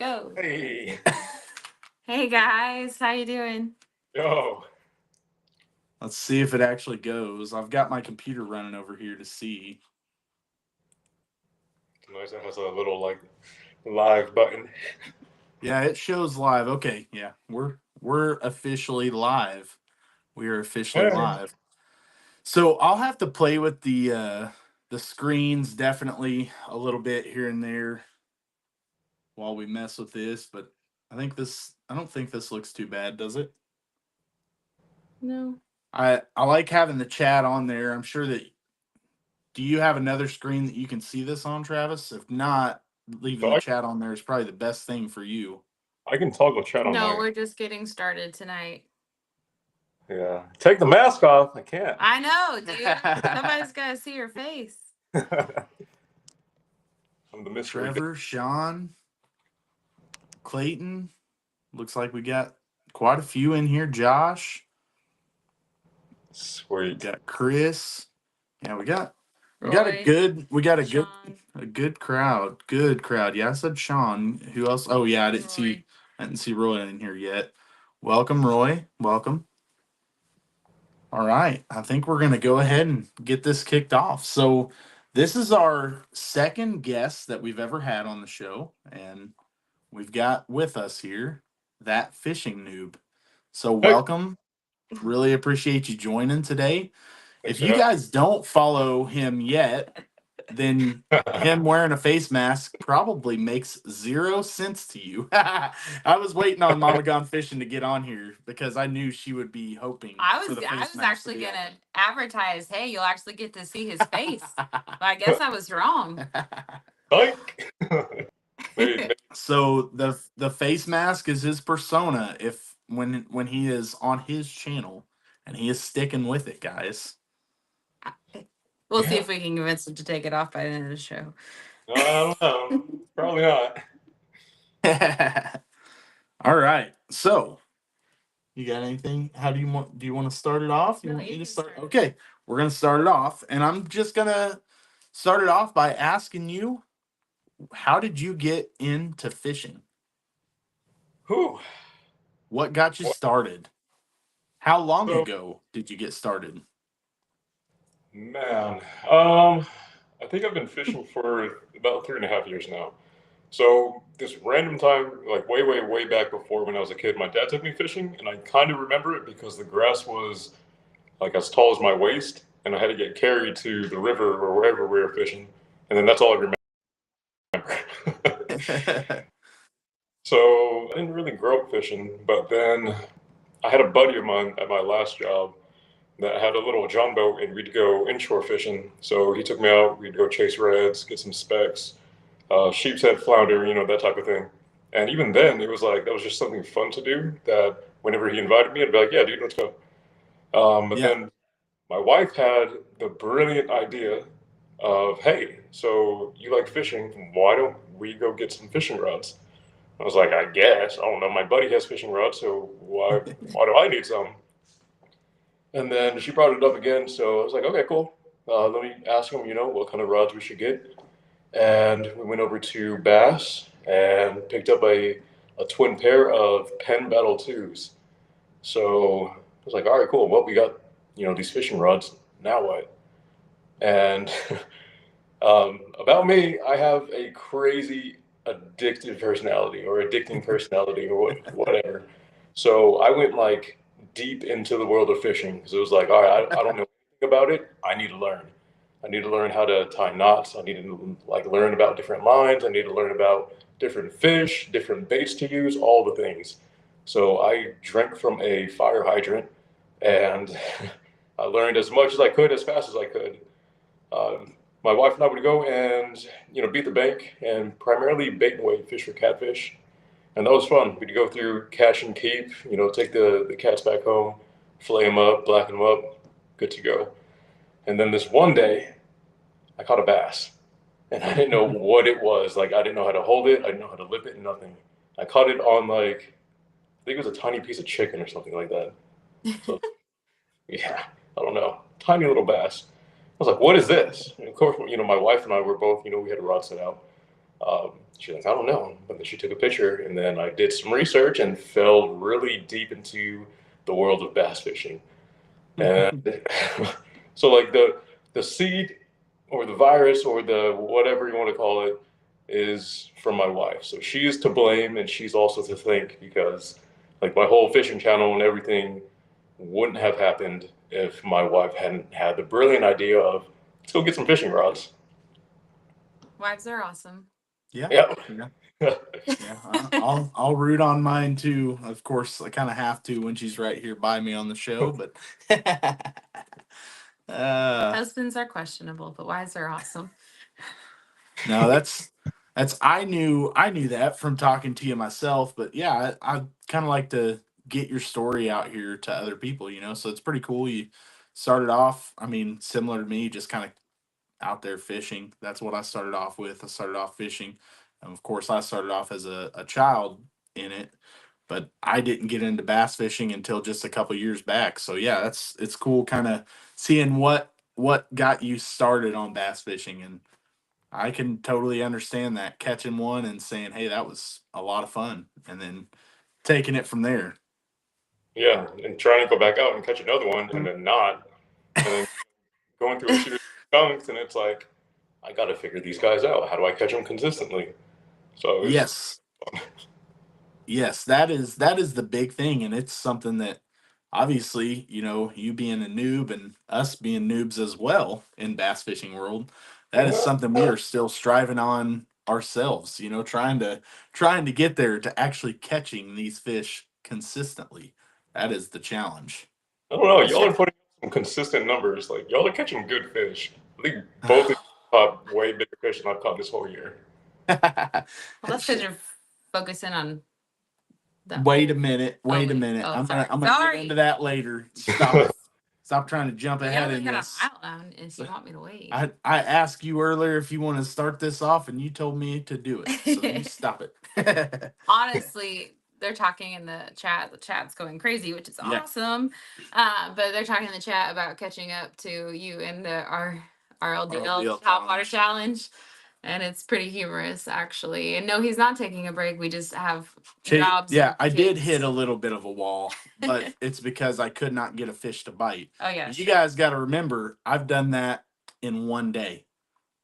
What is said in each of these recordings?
go. Hey, Hey guys, how you doing? yo. Let's see if it actually goes. I've got my computer running over here to see. Nice. It has a little like live button. Yeah, it shows live. Okay, yeah. We're officially live. We are officially Hey. live. So I'll have to play with the screens definitely a little bit here and there while we mess with this, but I don't think this looks too bad, does it? No. I like having the chat on there. I'm sure that do you have another screen that you can see this on, Travis? If not, leaving So the chat on there is probably the best thing for you. I can toggle chat on No, my. we're just getting started tonight. Yeah. Take the mask off. I can't. I know, dude. Somebody's gotta see your face. I'm the mystery. Trevor, Sean, Clayton. Looks like we got quite a few in here. Josh, we Sweet. got Chris. Yeah, we got a Roy, Sean, good crowd. Good crowd. Yeah, I said Sean. Who else? Oh yeah, Roy. I didn't see Roy in here yet. Welcome, Roy. Welcome. All right. I think we're gonna go ahead and get this kicked off. So this is our second guest that we've ever had on the show, and we've got with us here That Fishing Noob. So Hey, welcome. Really appreciate you joining today. thanks If for you guys don't follow him yet, then having him wearing a face mask probably makes 0 sense to you. I was waiting on Mama Gone Fishing to get on here because I knew she would be hoping I for was the I face was mask to actually be gonna on. advertise, hey, you'll actually get to see his face. But I guess I was wrong. Like. Maybe. So the face mask is his persona if when he is on his channel, and he is sticking with it, guys. We'll see Yeah. if we can convince him to take it off by the end of the show. I don't know. Probably not. All right. So, you got anything? How do you want to start it off? You No, want you me to can start? start it. Okay. We're going to start it off, and I'm just going to start it off by asking you, how did you get into fishing? Whew. What got you What? started? How long So, ago did you get started? man, I think I've been fishing for about 3.5 years now. So this random time, like way, way, way back before when I was a kid, my dad took me fishing, and I kind of remember it because the grass was like as tall as my waist, and I had to get carried to the river or wherever we were fishing, and then that's all I remember. So I didn't really grow up fishing, but then I had a buddy of mine at my last job that had a little John boat, and we'd go inshore fishing. So he took me out. We'd go chase reds, get some specks, sheep's head, flounder, that type of thing. And even then, it was like that was just something fun to do. That whenever he invited me, I'd be like, "Yeah, dude, let's go." But Yeah. then my wife had the brilliant idea of, "Hey, so you like fishing? Why don't we go get some fishing rods?" I was like, "I guess I don't know. My buddy has fishing rods, so why do I need some?" And then she brought it up again, so I was like, "Okay, cool. Let me ask him, what kind of rods we should get." And we went over to Bass and picked up a twin pair of Penn Battle 2s. So I was like, all right, cool. Well, we got, these fishing rods. Now what? And about me, I have a crazy addictive personality or addicting personality or whatever. So I went like deep into the world of fishing because it was like, all right, I don't know anything about it. I need to learn. I need to learn how to tie knots. I need to like learn about different lines. I need to learn about different fish, different baits to use, all the things. So I drank from a fire hydrant and I learned as much as I could, as fast as I could. My wife and I would go and beat the bank and primarily bait and weight fish for catfish, and that was fun. We'd go through catch and keep, take the cats back home, fillet them up, blacken them up, good to go. And then this one day, I caught a bass, and I didn't know what it was. Like I didn't know how to hold it, I didn't know how to lip it, nothing. I caught it on like I think it was a tiny piece of chicken or something like that. So yeah, I don't know, tiny little bass. I was like, "What is this?" And of course, my wife and I were both, we had a rod set out. She's like, I don't know. But then she took a picture, and then I did some research and fell really deep into the world of bass fishing. And so, like the seed or the virus or the whatever you want to call it is from my wife. So she is to blame, and she's also to thank because like my whole fishing channel and everything wouldn't have happened if my wife hadn't had the brilliant idea of let's go get some fishing rods. Wives are awesome. Yeah. Yeah. Yeah. Yeah. I'll root on mine too. Of course, I kind of have to when she's right here by me on the show, but Husbands are questionable, but wives are awesome. no, that's I knew that from talking to you myself, but yeah, I kind of like to get your story out here to other people, you know. So it's pretty cool. You started off, I mean, similar to me, just kind of out there fishing. That's what I started off with. I started off fishing. And of course, I started off as a child in it, but I didn't get into bass fishing until just a couple years back. So yeah, it's cool kind of seeing what got you started on bass fishing, and I can totally understand that, catching one and saying, "Hey, that was a lot of fun," and then taking it from there. Yeah, and trying to go back out and catch another one and then not, and then going through a series of chunks, and it's like, I got to figure these guys out. How do I catch them consistently? So it's Yes. Yes, that is the big thing, and it's something that obviously, you know, you being a noob and us being noobs as well in bass fishing world, that is something we are still striving on ourselves, you know, trying to get there to actually catching these fish consistently. That is the challenge. I don't know. That's Y'all true. are putting some consistent numbers. Like y'all are catching good fish. I think both of you caught way bigger fish than I've caught this whole year. Well, that's because you're focusing on the Wait a minute. Oh, Wait a wait. minute. Oh, I'm sorry. gonna get Sorry. into that later. Stop it. Stop trying to jump You ahead only in got an this. outline if you want me to wait. I asked you earlier if you want to start this off, and you told me to do it. So you stop it. Honestly, they're talking in the chat. The chat's going crazy, which is Yeah. awesome. But they're talking in the chat about catching up to you in our LDL top water challenge. And it's pretty humorous, actually. And no, he's not taking a break. We just have jobs. Yeah, and I did kids. hit a little bit of a wall, but it's because I could not get a fish to bite. Oh yeah. You guys got to remember, I've done that in one day.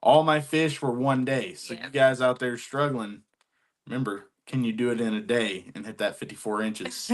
All my fish were one day. So you guys out there struggling, remember, can you do it in a day and hit that 54 inches?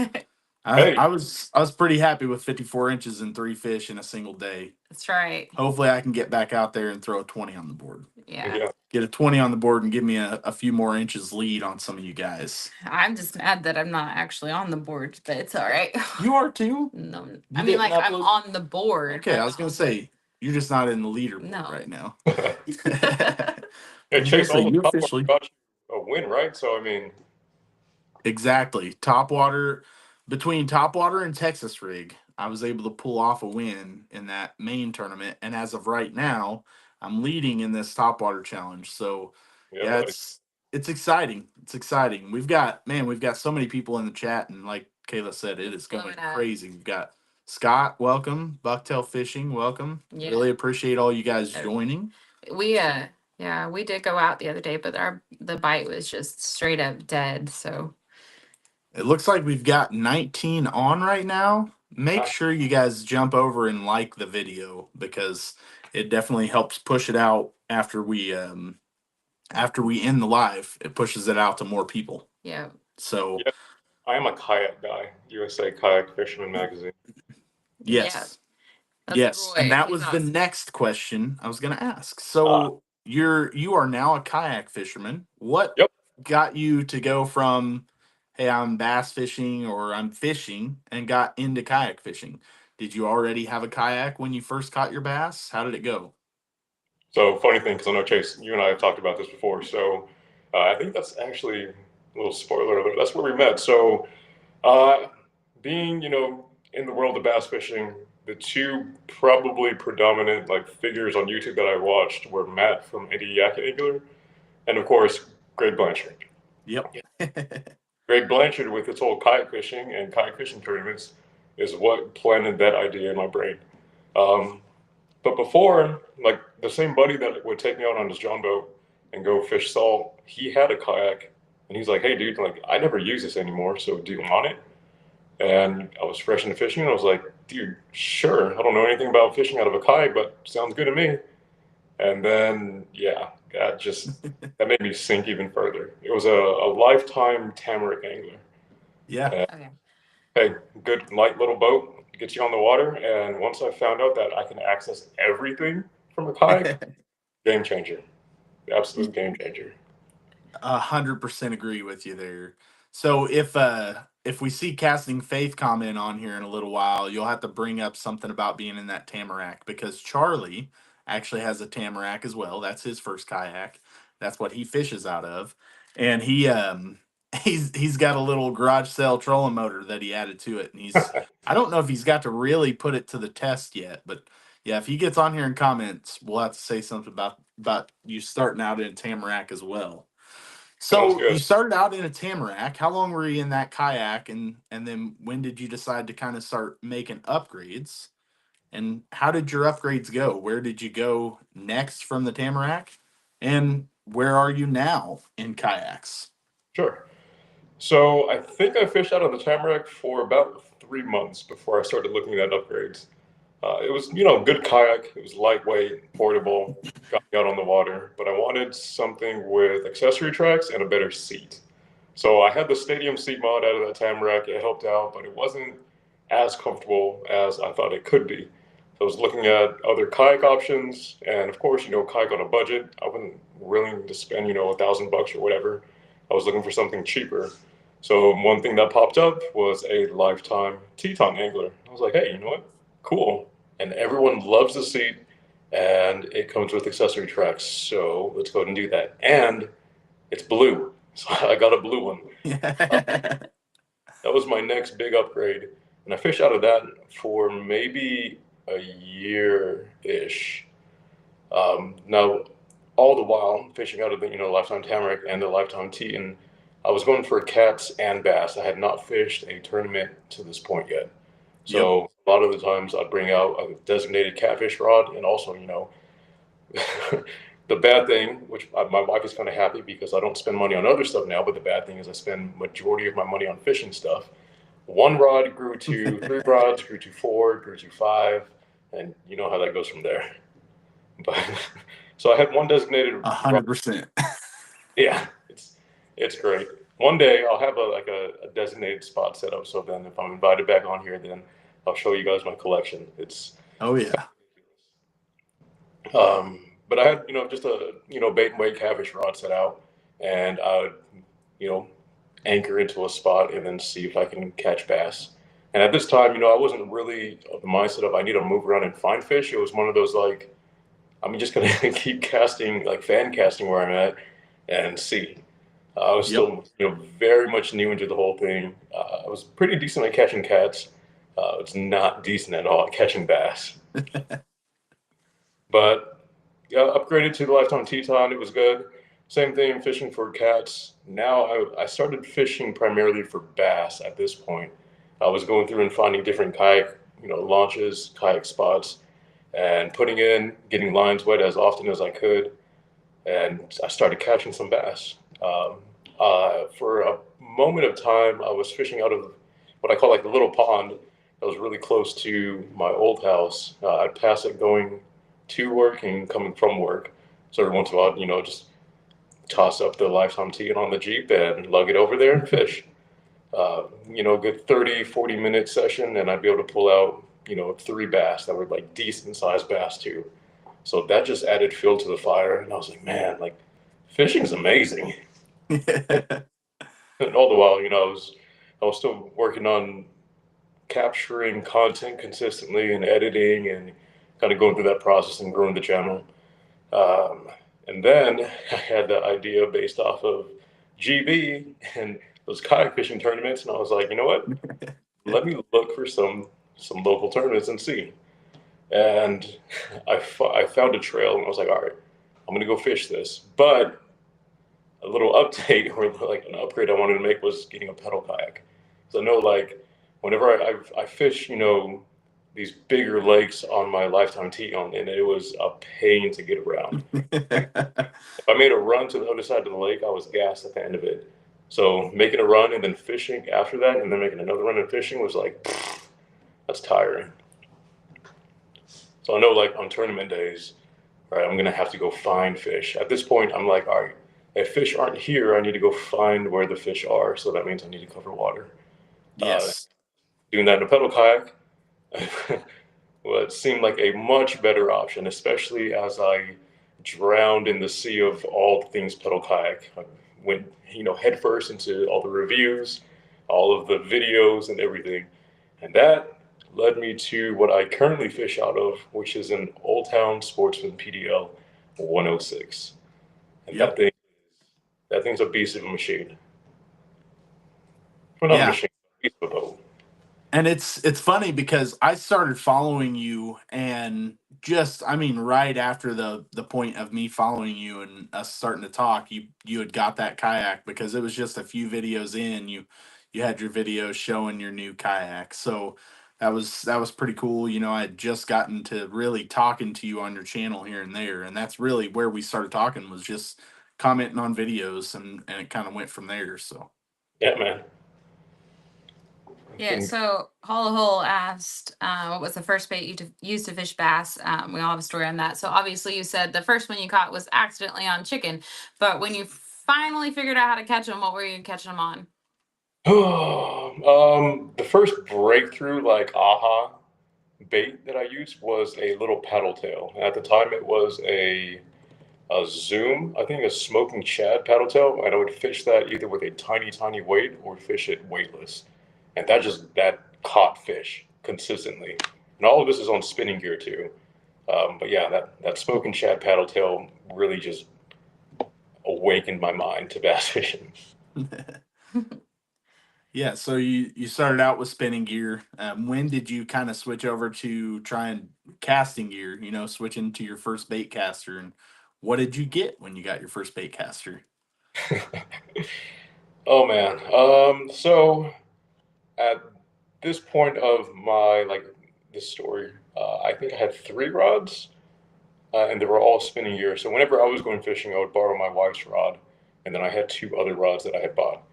Hey. I was pretty happy with 54 inches and 3 fish in a single day. That's right. Hopefully I can get back out there and throw a 20 on the board. Yeah. Get a 20 on the board and give me a few more inches lead on some of you guys. I'm just mad that I'm not actually on the board, but it's all right. You are too? No, You I mean, like, I'm upload? on the board. Okay, I was going to say, you're just not in the leaderboard right now. Yeah, Chase, all the you top officially got you a win, right? So I mean, exactly. Topwater, between Topwater and Texas Rig, I was able to pull off a win in that main tournament. And as of right now, I'm leading in this Topwater challenge. So yeah, it's exciting. It's exciting. We've got so many people in the chat, and like Kayla said, it is going crazy. We've got Scott, welcome. Bucktail Fishing, welcome. Yeah. Really appreciate all you guys joining. Yeah, we did go out the other day, but the bite was just straight up dead. So it looks like we've got 19 on right now. Make sure you guys jump over and like the video, because it definitely helps push it out after we end the live. It pushes it out to more people. Yeah. So yeah, I am a kayak guy. USA Kayak Fisherman Magazine. Yes. Yes. And that was the next question I was going to ask. So you are now a kayak fisherman. What got you to go from, hey, I'm bass fishing or I'm fishing, and got into kayak fishing? Did you already have a kayak when you first caught your bass? How did it go? So funny thing, because I know Chase, you and I have talked about this before. So I think that's actually a little spoiler alert. That's where we met. So being, in the world of bass fishing, the two probably predominant like figures on YouTube that I watched were Matt from Eddie Yak Angler, and of course Greg Blanchard. Yep. Greg Blanchard with his whole kayak fishing and kayak fishing tournaments is what planted that idea in my brain. But before, like the same buddy that would take me out on his John boat and go fish salt, he had a kayak, and he's like, "Hey, dude, like I never use this anymore, so do you want it?" And I was fresh into fishing, and I was like, "Dude, sure. I don't know anything about fishing out of a kayak, but sounds good to me." And then, yeah, that made me sink even further. It was a lifetime tamarack angler. Yeah. And, Okay. hey, good light little boat gets you on the water. And once I found out that I can access everything from a kayak, game changer, absolute game changer. 100% agree with you there. So if we see Casting Faith comment on here in a little while, you'll have to bring up something about being in that Tamarack because Charlie actually has a Tamarack as well. That's his first kayak. That's what he fishes out of. And he's got a little garage sale trolling motor that he added to it. And I don't know if he's got to really put it to the test yet, but yeah, if he gets on here and comments, we'll have to say something about you starting out in a Tamarack as well. Sounds So you good. started out in a Tamarack. How long were you in that kayak, and then when did you decide to kind of start making upgrades? And how did your upgrades go? Where did you go next from the Tamarack? And where are you now in kayaks? Sure. So I think I fished out on the Tamarack for about 3 months before I started looking at upgrades. It was, good kayak. It was lightweight, portable, got me out on the water, but I wanted something with accessory tracks and a better seat. So I had the stadium seat mod out of that Tamarack. It helped out, but it wasn't as comfortable as I thought it could be. So I was looking at other kayak options, and of course, kayak on a budget. I wasn't willing to spend, $1,000 or whatever. I was looking for something cheaper. So one thing that popped up was a lifetime Teton angler. I was like, hey, you know what? Cool. And everyone loves the seat, and it comes with accessory tracks. So let's go ahead and do that. And it's blue. So I got a blue one. That was my next big upgrade. And I fished out of that for maybe a year ish. Now, all the while fishing out of the Lifetime Tamarack and the Lifetime Teton, I was going for cats and bass. I had not fished a tournament to this point yet. Yep. So a lot of the times I'd bring out a designated catfish rod, and also, the bad thing, which my wife is kind of happy because I don't spend money on other stuff now, but the bad thing is I spend majority of my money on fishing stuff. One rod grew to three rods, grew to four, grew to five, and you know how that goes from there. But so I had one designated rod. 100%. Yeah, it's great. One day I'll have a designated spot set up. So then if I'm invited back on here, then I'll show you guys my collection. It's Oh yeah. but I had just a bait and weight catfish rod set out, and I would you know anchor into a spot and then see if I can catch bass. And at this time, I wasn't really of the mindset of I need to move around and find fish. It was one of those like I'm just gonna keep casting like fan casting where I'm at and see. I was Yep. still very much new into the whole thing. I was pretty decent at catching cats. It's not decent at all at catching bass. But yeah, upgraded to the Lifetime Teton. It was good. Same thing, fishing for cats. Now I started fishing primarily for bass at this point. I was going through and finding different kayak, launches, kayak spots, and putting in, getting lines wet as often as I could. And I started catching some bass. For a moment of time, I was fishing out of what I call like the little pond that was really close to my old house. I'd pass it going to work and coming from work. So every once in a while, just toss up the Lifetime Teton on the Jeep and lug it over there and fish. Good 30, 40-minute session, and I'd be able to pull out, three bass that were like decent sized bass too. So that just added fuel to the fire. And I was like, man, like fishing's amazing. And all the while, I was still working on capturing content consistently and editing and kind of going through that process and growing the channel. Um, and then I had the idea based off of GB and those kayak fishing tournaments, and I was like, you know what? Let me look for some local tournaments and see. And I found a trail, and I was like, all right, I'm gonna go fish this. But a little update or like an upgrade I wanted to make was getting a pedal kayak. So I know like whenever I fish, these bigger lakes on my lifetime tee-on, and it was a pain to get around. Like if I made a run to the other side of the lake, I was gassed at the end of it. So making a run and then fishing after that, and then making another run and fishing was like, that's tiring. So I know like on tournament days, all right, I'm gonna have to go find fish. At this point, I'm like, all right, if fish aren't here, I need to go find where the fish are. So that means I need to cover water. Uh, Yes. Doing that in a pedal kayak, well, it seemed like a much better option, especially as I drowned in the sea of all things pedal kayak. I went, headfirst into all the reviews, all of the videos, and everything. And that led me to what I currently fish out of, which is an Old Town Sportsman PDL 106. And Yep. that thing's a beast of a machine. Well, not a Yeah. machine, a beast of a boat. And it's funny because I started following you, and just, I mean, right after the point of me following you and us starting to talk, you had got that kayak, because it was just a few videos in, you had your video showing your new kayak. So that was pretty cool. I had just gotten to really talking to you on your channel here and there, and that's really where we started talking, was just commenting on videos, and it kind of went from there. So Yeah, man. Yeah, so Hollow Hole asked, what was the first bait you used to fish bass? We all have a story on that. So obviously you said the first one you caught was accidentally on chicken, but when you finally figured out how to catch them, what were you catching them on? The first breakthrough, like aha bait that I used was a little paddle tail. At the time, it was a Zoom, I think a smoking shad paddle tail, and I would fish that either with a tiny, tiny weight or fish it weightless, and that caught fish consistently. And all of this is on spinning gear too. But yeah, that smoking shad paddle tail really just awakened my mind to bass fishing. yeah, so you started out with spinning gear. When did you kind of switch over to trying casting gear? Switching to your first bait caster, and what did you get when you got your first bait caster? Oh man. So at this point of my like this story, I think I had three rods, and they were all spinning gear. So whenever I was going fishing, I would borrow my wife's rod, and then I had two other rods that I had bought.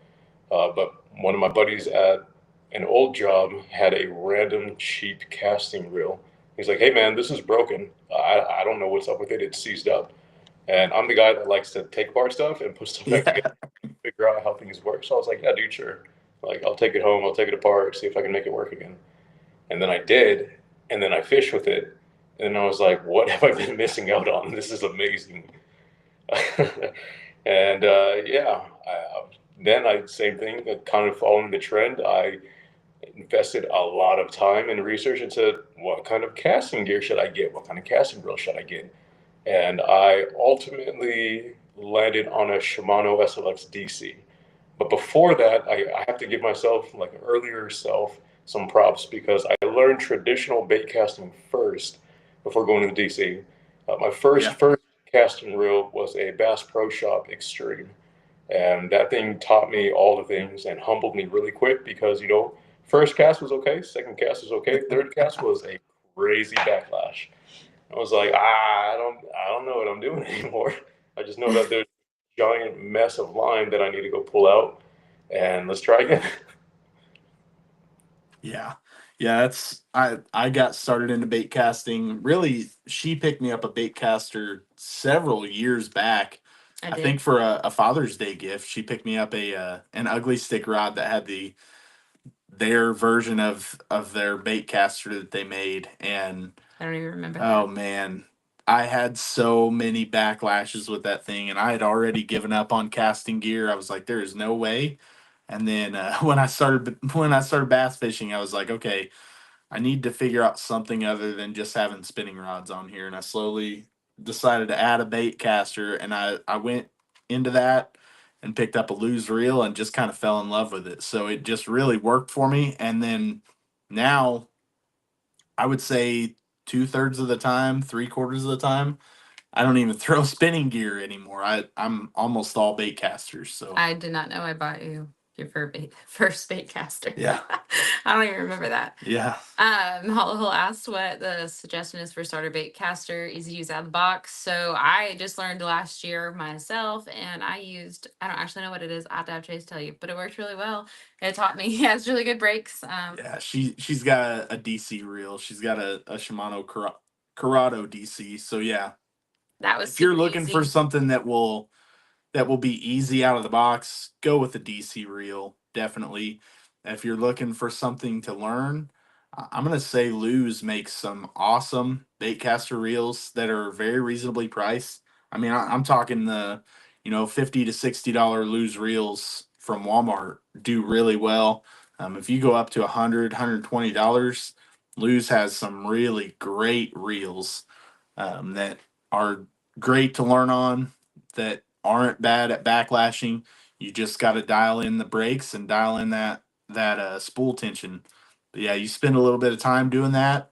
But one of my buddies at an old job had a random cheap casting reel. He's like, "Hey man, this is broken. I don't know what's up with it. It's seized up." And I'm the guy that likes to take apart stuff and put stuff back Yeah. together, figure out how things work. So I was like, "Yeah, dude, sure. Like, I'll take it home. I'll take it apart, see if I can make it work again." And then I did, and then I fished with it, and I was like, "What have I been missing out on? This is amazing." And yeah, then I same thing, kind of following the trend. I invested a lot of time and research into what kind of casting gear should I get, what kind of casting reel should I get, and I ultimately landed on a Shimano SLX DC. But before that, I have to give myself, like an earlier self, some props because I learned traditional bait casting first before going to the DC. My Yeah. first casting reel was a Bass Pro Shop Extreme, and that thing taught me all the things and humbled me really quick because first cast was okay, second cast was okay, third cast was a crazy backlash. I was like, I don't know what I'm doing anymore. I just know that there's a giant mess of line that I need to go pull out, and let's try again. Yeah. Yeah, I got started into bait casting. Really, she picked me up a bait caster several years back. I did. think for a Father's Day gift, she picked me up a an ugly stick rod that had their version of their bait caster that they made. And I don't even remember oh that. man, I had so many backlashes with that thing, and I had already given up on casting gear. I was like, there is no way. And then when I started bass fishing, I was like, okay, I need to figure out something other than just having spinning rods on here. And I slowly decided to add a bait caster, and I went into that and picked up a loose reel and just kind of fell in love with it. So it just really worked for me. And then now I would say 2/3 of the time, 3/4 of the time, I don't even throw spinning gear anymore. I'm almost all bait casters. So I did not know I bought you your first bait caster. Yeah. I don't even remember that. Yeah. He'll asked what the suggestion is for starter bait caster, easy to use out of the box. So I just learned last year myself, and I don't actually know what it is. I have to have Chase tell you, but it worked really well. It taught me. He has really good brakes. Yeah, she's got a DC reel. She's got a Shimano Corrado DC. So yeah, that was if you're super looking for easy. something that will be easy out of the box, go with the DC reel. Definitely. If you're looking for something to learn, I'm gonna say Lose makes some awesome baitcaster reels that are very reasonably priced. I mean, I'm talking the $50 to $60 Lose reels from Walmart do really well. If you go up to $120, Lose has some really great reels that are great to learn on, that aren't bad at backlashing. You just got to dial in the brakes and dial in that spool tension. But yeah, you spend a little bit of time doing that.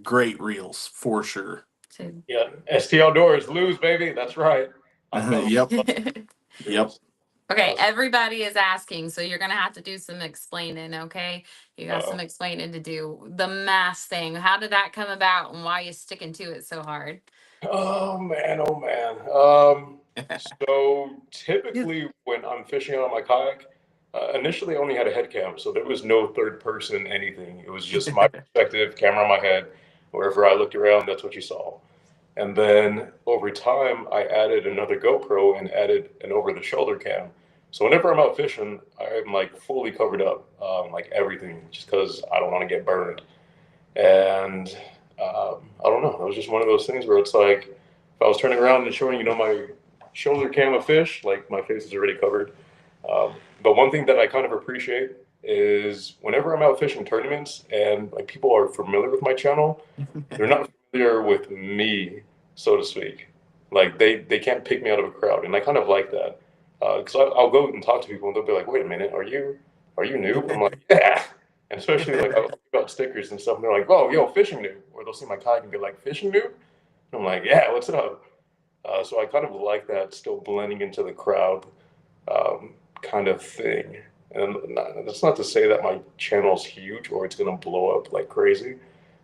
Great reels for sure. So, Yeah, ST Outdoors, Lose, baby. That's right. I fell in Yep. love Yep. with reels. okay, everybody is asking, so you're gonna have to do some explaining. Okay, you got some Uh-oh. explaining to do. The mass thing. How did that come about, and why you sticking to it so hard? Oh man, oh man. So typically when I'm fishing out on my kayak, initially I only had a head cam, so there was no third person anything. It was just my perspective, camera on my head. Wherever I looked around, that's what you saw. And then over time, I added another GoPro and added an over-the-shoulder cam. So whenever I'm out fishing, I'm like fully covered up, like everything, just because I don't want to get burned. And I don't know. It was just one of those things where it's like, if I was turning around and showing, my shoulder cam of fish, like my face is already covered. But one thing that I kind of appreciate is whenever I'm out fishing tournaments and like people are familiar with my channel, they're not familiar with me, so to speak. Like they can't pick me out of a crowd, and I kind of like that because I'll go and talk to people and they'll be like, "Wait a minute, are you new?" I'm like, "Yeah." And especially like I'll talk about stickers and stuff, and they're like, "Oh, yo, fishing noob," or they'll see my kayak and be like, "Fishing noob." And I'm like, "Yeah, what's up?" So I kind of like that, still blending into the crowd kind of thing. And that's not to say that my channel's huge or it's gonna blow up like crazy,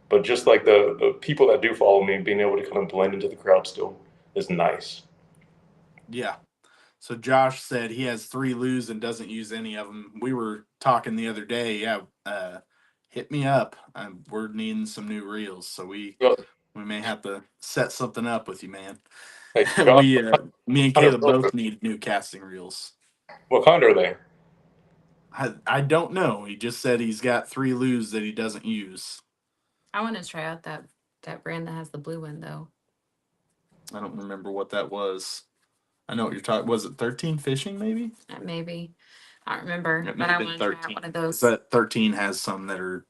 but just like the people that do follow me, being able to kind of blend into the crowd still is nice. Yeah. So Josh said he has 3 Lose and doesn't use any of them. We were talking the other day. Yeah, hit me up. We're needing some new reels, so we Well, may have to set something up with you, man. hey, Josh, Me and kind of Caleb both need new casting reels. what kind are they? I don't know. He just said he's got 3 Lose that he doesn't use. I want to try out that brand that has the blue one though. I don't remember what that was. I know what you're talking. Was it 13 Fishing? Maybe. Maybe I don't remember, It but may I have been want to try out 13. one of those. But 13 has some that are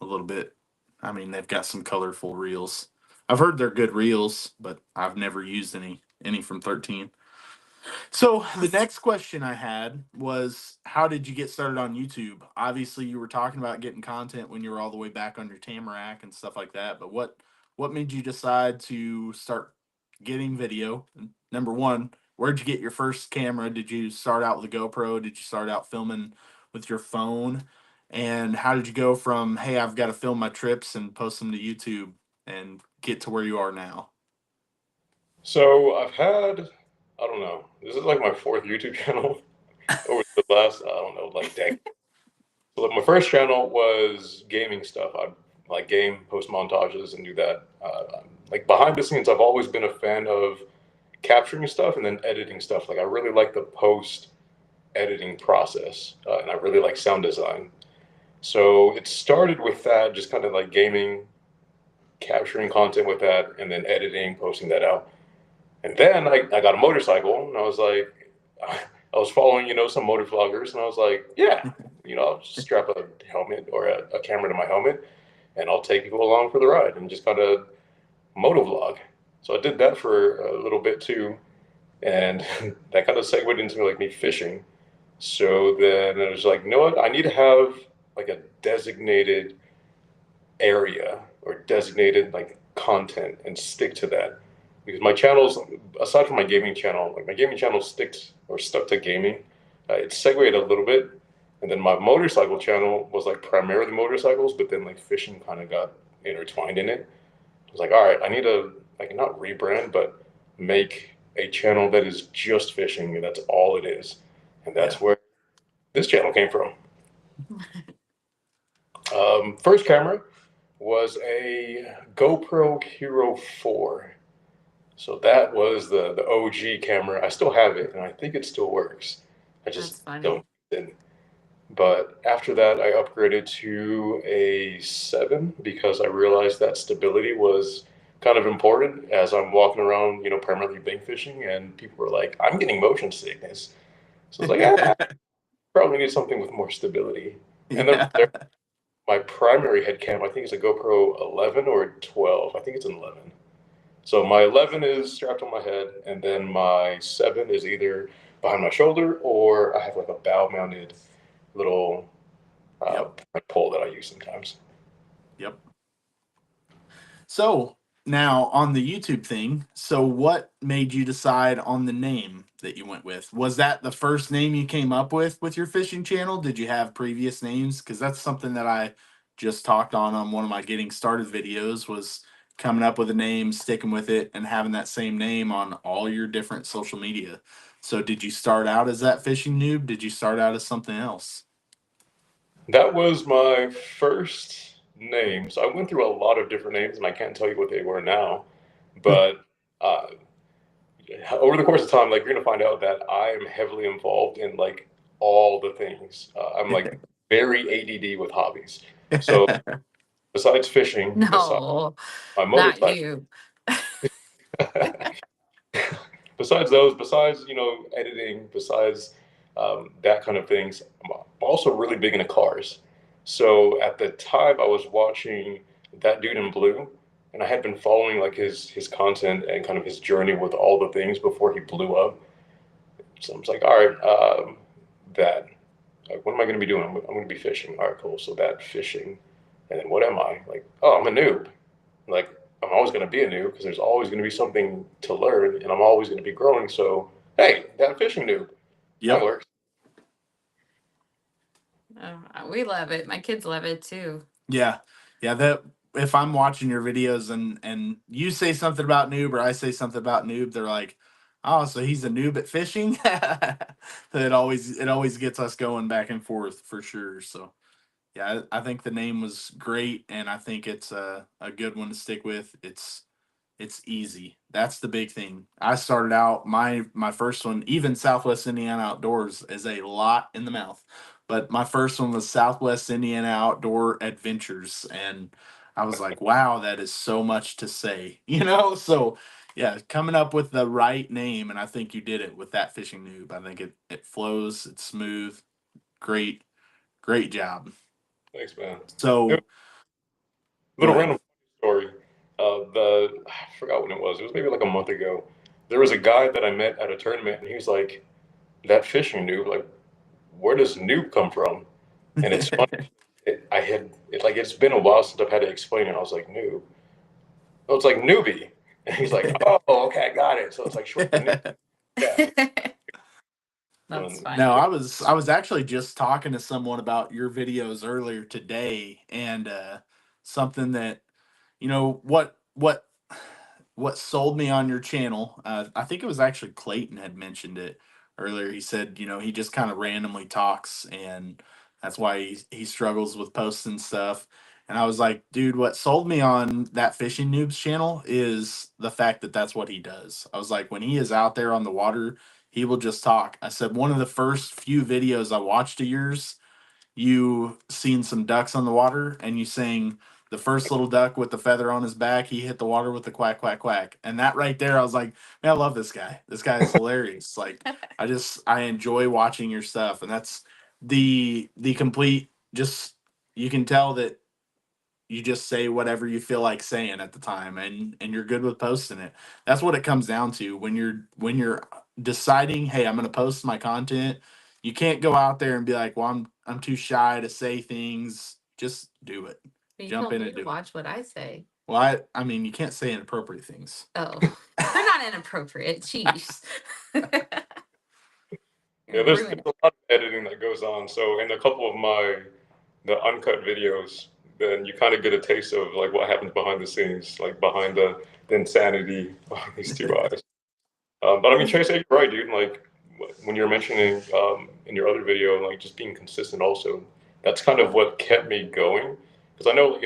a little bit. I mean, they've got some colorful reels. I've heard they're good reels, but I've never used any from 13. So the next question I had was, how did you get started on YouTube? Obviously, you were talking about getting content when you were all the way back on your Tamarack and stuff like that. But what made you decide to start getting video? Number one, where'd you get your first camera? Did you start out with a GoPro? Did you start out filming with your phone? And how did you go from, hey, I've got to film my trips and post them to YouTube, and get to where you are now? So I've had, I don't know, this is like my fourth YouTube channel over the last, I don't know, like decade. So like my first channel was gaming stuff. I like game post montages and do that. Like behind the scenes, I've always been a fan of capturing stuff and then editing stuff. Like I really like the post editing process, and I really like sound design. So it started with that, just kind of like gaming, capturing content with that, and then editing, posting that out. And then I got a motorcycle, and I was like, I was following, some motor vloggers, and I was like, yeah, I'll just strap a helmet or a camera to my helmet, and I'll take people along for the ride and just kind of moto vlog. So I did that for a little bit too, and that kind of segued into like me fishing. So then I was like, you know what? I need to have like a designated area or designated like content and stick to that because my channels, aside from my gaming channel, like my gaming channel stuck to gaming, it segued a little bit, and then my motorcycle channel was like primarily motorcycles, but then like fishing kind of got intertwined in it. I was like, all right, I need to like not rebrand, but make a channel that is just fishing, and that's all it is, and that's where this channel came from. First camera was a GoPro Hero 4. So that was the OG camera. I still have it, and I think it still works. I just don't use it. But after that, I upgraded to a 7 because I realized that stability was kind of important as I'm walking around, primarily bank fishing, and people were like, "I'm getting motion sickness." So I was like, "Yeah, probably need something with more stability." And then my primary head cam, I think it's a GoPro 11 or 12. I think it's an 11. So my 11 is strapped on my head, and then my 7 is either behind my shoulder or I have like a bow mounted little pole that I use sometimes. Yep. So now on the YouTube thing, so what made you decide on the name that you went with? Was that the first name you came up with your fishing channel? Did you have previous names? Because that's something that I just talked on one of my getting started videos, was coming up with a name, sticking with it, and having that same name on all your different social media. So did you start out as That Fishing Noob? Did you start out as something else? That was my first name. So I went through a lot of different names, and I can't tell you what they were now. But uh, over the course of time, like you're gonna find out that I am heavily involved in like all the things. I'm like very ADD with hobbies. So besides fishing, besides No, my not motorcycle, you. besides those, besides editing, besides that kind of things, I'm also really big into cars. So at the time, I was watching That Dude in Blue, and I had been following like his content and kind of his journey with all the things before he blew up. So I was like, all right, that. Like, what am I going to be doing? I'm going to be fishing. All right, cool. So that fishing, and then what am I? Like, oh, I'm a noob. Like, I'm always going to be a noob because there's always going to be something to learn, and I'm always going to be growing. So, hey, that fishing noob, that works. We love it. My kids love it too. Yeah. That if I'm watching your videos and you say something about noob or I say something about noob, they're like, "Oh, so he's a noob at fishing." It always gets us going back and forth for sure. So yeah, I think the name was great, and I think it's a good one to stick with. It's easy. That's the big thing. I started out my first one, even Southwest Indiana Outdoors, is a lot in the mouth. But my first one was Southwest Indiana Outdoor Adventures, and I was like, wow, that is so much to say, So yeah, coming up with the right name, and I think you did it with That Fishing Noob. I think it flows, it's smooth, great, great job. Thanks, man. So go Little ahead. random story. I forgot when it was. It was maybe like a month ago. There was a guy that I met at a tournament, and he was like, "That fishing noob. Like, where does noob come from?" And it's funny. It's been a while since I've had to explain it. I was like, noob. Oh, it's like newbie. And he's like, oh, okay, I got it. So it's like short for noob. Yeah. That's funny. No, I was actually just talking to someone about your videos earlier today, and something that what sold me on your channel. I think it was actually Clayton had mentioned it earlier. He said he just kind of randomly talks, and that's why he struggles with posting stuff. And I was like, dude, what sold me on That Fishing Noobs channel is the fact that that's what he does. I was like, when he is out there on the water, he will just talk. I said, one of the first few videos I watched of yours, you seen some ducks on the water and you saying the first little duck with the feather on his back, he hit the water with the quack, quack, quack. And that right there, I was like, man, I love this guy. This guy is hilarious. Like, I enjoy watching your stuff. And that's the complete, just, you can tell that you just say whatever you feel like saying at the time, and you're good with posting it. That's what it comes down to when you're deciding, hey, I'm going to post my content. You can't go out there and be like, well, I'm too shy to say things. Just do it. You Jump told in me and to do it. watch what I say. Well, I mean, you can't say inappropriate things. Oh, they're not inappropriate. Jeez. Yeah, there's a lot of editing that goes on. So in a couple of the uncut videos, then you kind of get a taste of like what happens behind the scenes, like behind the insanity behind these two eyes. But I mean, Chase, you're right, dude. Like when you're mentioning in your other video, like just being consistent. Also, that's kind of what kept me going. Because I know like,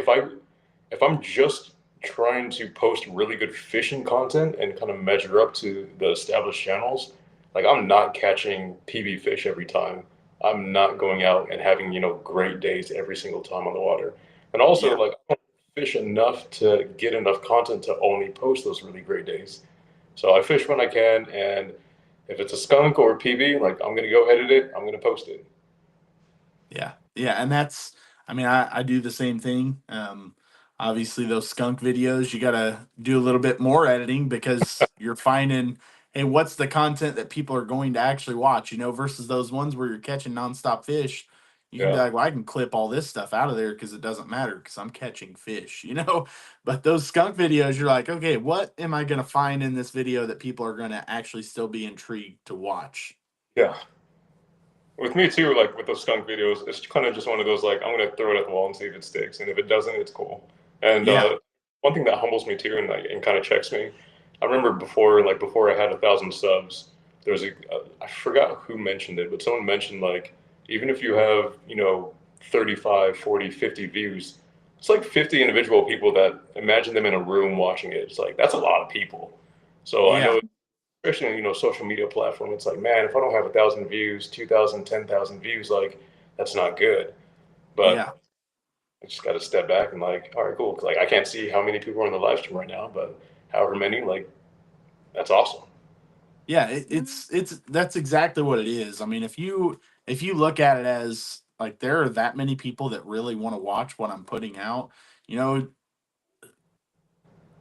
if I'm just trying to post really good fishing content and kind of measure up to the established channels, like I'm not catching PB fish every time. I'm not going out and having great days every single time on the water. And also, like I don't fish enough to get enough content to only post those really great days. So I fish when I can, and if it's a skunk or a PB, like I'm gonna go edit it, I'm gonna post it. Yeah. Yeah. And that's, I mean, I do the same thing. Obviously, those skunk videos, you got to do a little bit more editing because you're finding, hey, what's the content that people are going to actually watch, versus those ones where you're catching nonstop fish. You can be Yeah, like, well, I can clip all this stuff out of there because it doesn't matter because I'm catching fish. But those skunk videos, you're like, okay, what am I going to find in this video that people are going to actually still be intrigued to watch? yeah. With me too, like with those skunk videos, it's kind of just one of those like I'm gonna throw it at the wall and see if it sticks, and if it doesn't, it's cool. And Yeah. one thing that humbles me too, and kind of checks me, I remember before I had 1,000 subs, there was I forgot who mentioned it, but someone mentioned like even if you have 35, 40, 50 views, it's like 50 individual people that imagine them in a room watching it. It's like that's a lot of people. So I Yeah. know especially in social media platform, it's like, man, if I don't have 1,000 views, 2,000, 10,000 views, like that's not good. But Yeah. I just got to step back and like, all right, cool. 'Cause, like I can't see how many people are on the live stream right now, but however many, like that's awesome. Yeah, it's that's exactly what it is. I mean, if you look at it as like there are that many people that really want to watch what I'm putting out, you know,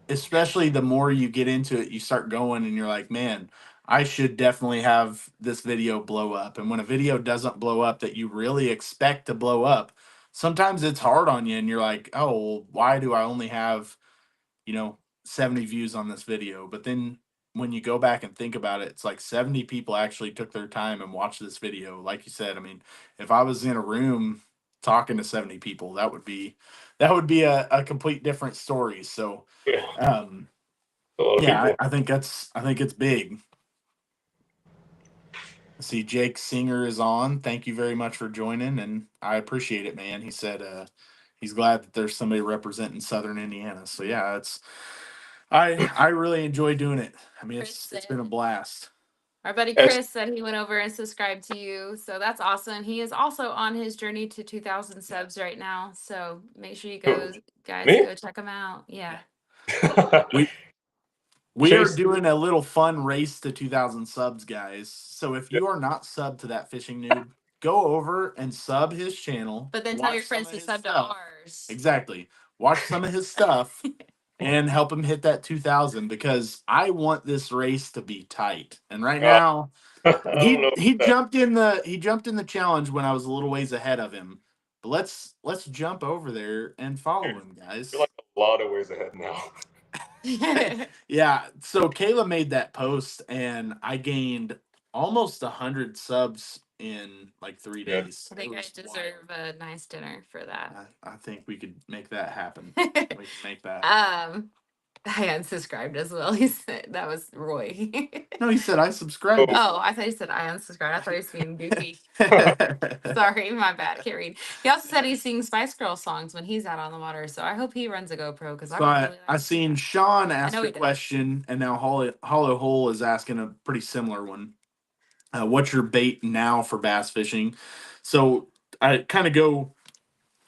especially the more you get into it, you start going and you're like, man, I should definitely have this video blow up. And when a video doesn't blow up that you really expect to blow up, sometimes it's hard on you and you're like, oh, well, why do I only have you know 70 views on this video? But then when you go back and think about it, it's like 70 people actually took their time and watched this video. Like you said, I mean, if I was in a room talking to 70 people, that would be a complete different story. So Yeah, um a lot of yeah, people. I think it's big. See, Jake Singer is on. Thank you very much for joining, and I appreciate it, man. He said he's glad that there's somebody representing Southern Indiana. So yeah, I really enjoy doing it. I mean, it's been a blast. Our buddy Yes. Chris said he went over and subscribed to you, so that's awesome. He is also on his journey to 2,000 subs right now, so make sure you guys Me? go check him out. Yeah. We we are Chase. doing a little fun race to 2,000 subs, guys. So if Yeah. you are not subbed to That Fishing Noob, go over and sub his channel. But then tell Watch your some friends of to his sub to stuff. ours. Exactly. Watch some of his stuff and help him hit that 2,000 because I want this race to be tight. And right Uh, now, I don't he know he about jumped in the challenge when I was a little ways ahead of him. But let's jump over there and that. follow Dude, him, you're guys. like a lot of ways ahead now. Yeah, so Kayla made that post and I gained almost 100 subs in like three Yeah. days. I It think I was deserve a nice dinner for that. I think we could make that happen. We can make that. I unsubscribed as well. He said that was Roy. No, he said I subscribed Oh, as Oh, well. I thought he said I unsubscribed. I thought he was being goofy. Sorry, my bad. Can't read. He also said he sings Spice Girl songs when he's out on the water. So I hope he runs a GoPro because I So would I, really I like to see seen that. Sean I ask know a he does. question, and now Hollow Hole is asking a pretty similar one. What's your bait now for bass fishing? So I kind of go,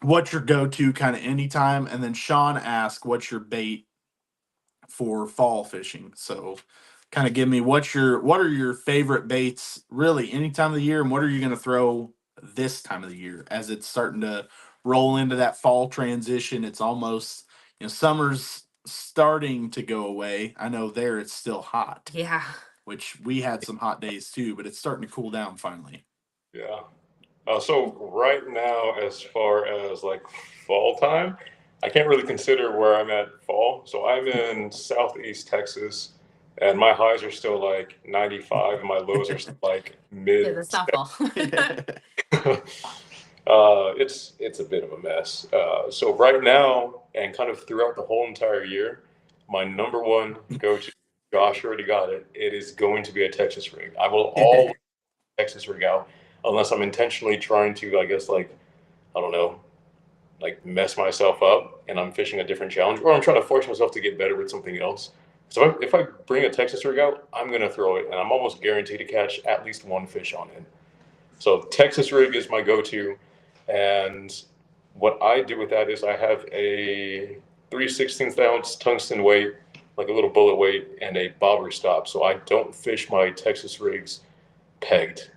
what's your go-to kind of anytime, and then Sean asked, what's your bait for fall fishing? So kind of give me what are your favorite baits really any time of the year, and what are you going to throw this time of the year as it's starting to roll into that fall transition? It's almost, summer's starting to go away. I know there it's still hot, Yeah. which we had some hot days too, but it's starting to cool down finally. yeah. So right now, as far as like fall time, I can't really consider where I'm at fall. So I'm in Southeast Texas, and my highs are still like 95, and my lows are still like Yeah, mid. the snowfall. It's a bit of a mess. So right now, and kind of throughout the whole entire year, my number one go-to, Josh already got it. It is going to be a Texas rig. I will always Texas rig out unless I'm intentionally trying to, I guess, like I don't know, like mess myself up, and I'm fishing a different challenge, or I'm trying to force myself to get better with something else. So if I bring a Texas rig out, I'm gonna throw it, and I'm almost guaranteed to catch at least one fish on it. So Texas rig is my go-to, and what I do with that is I have a 3/16 ounce tungsten weight, like a little bullet weight, and a bobber stop. So I don't fish my Texas rigs pegged.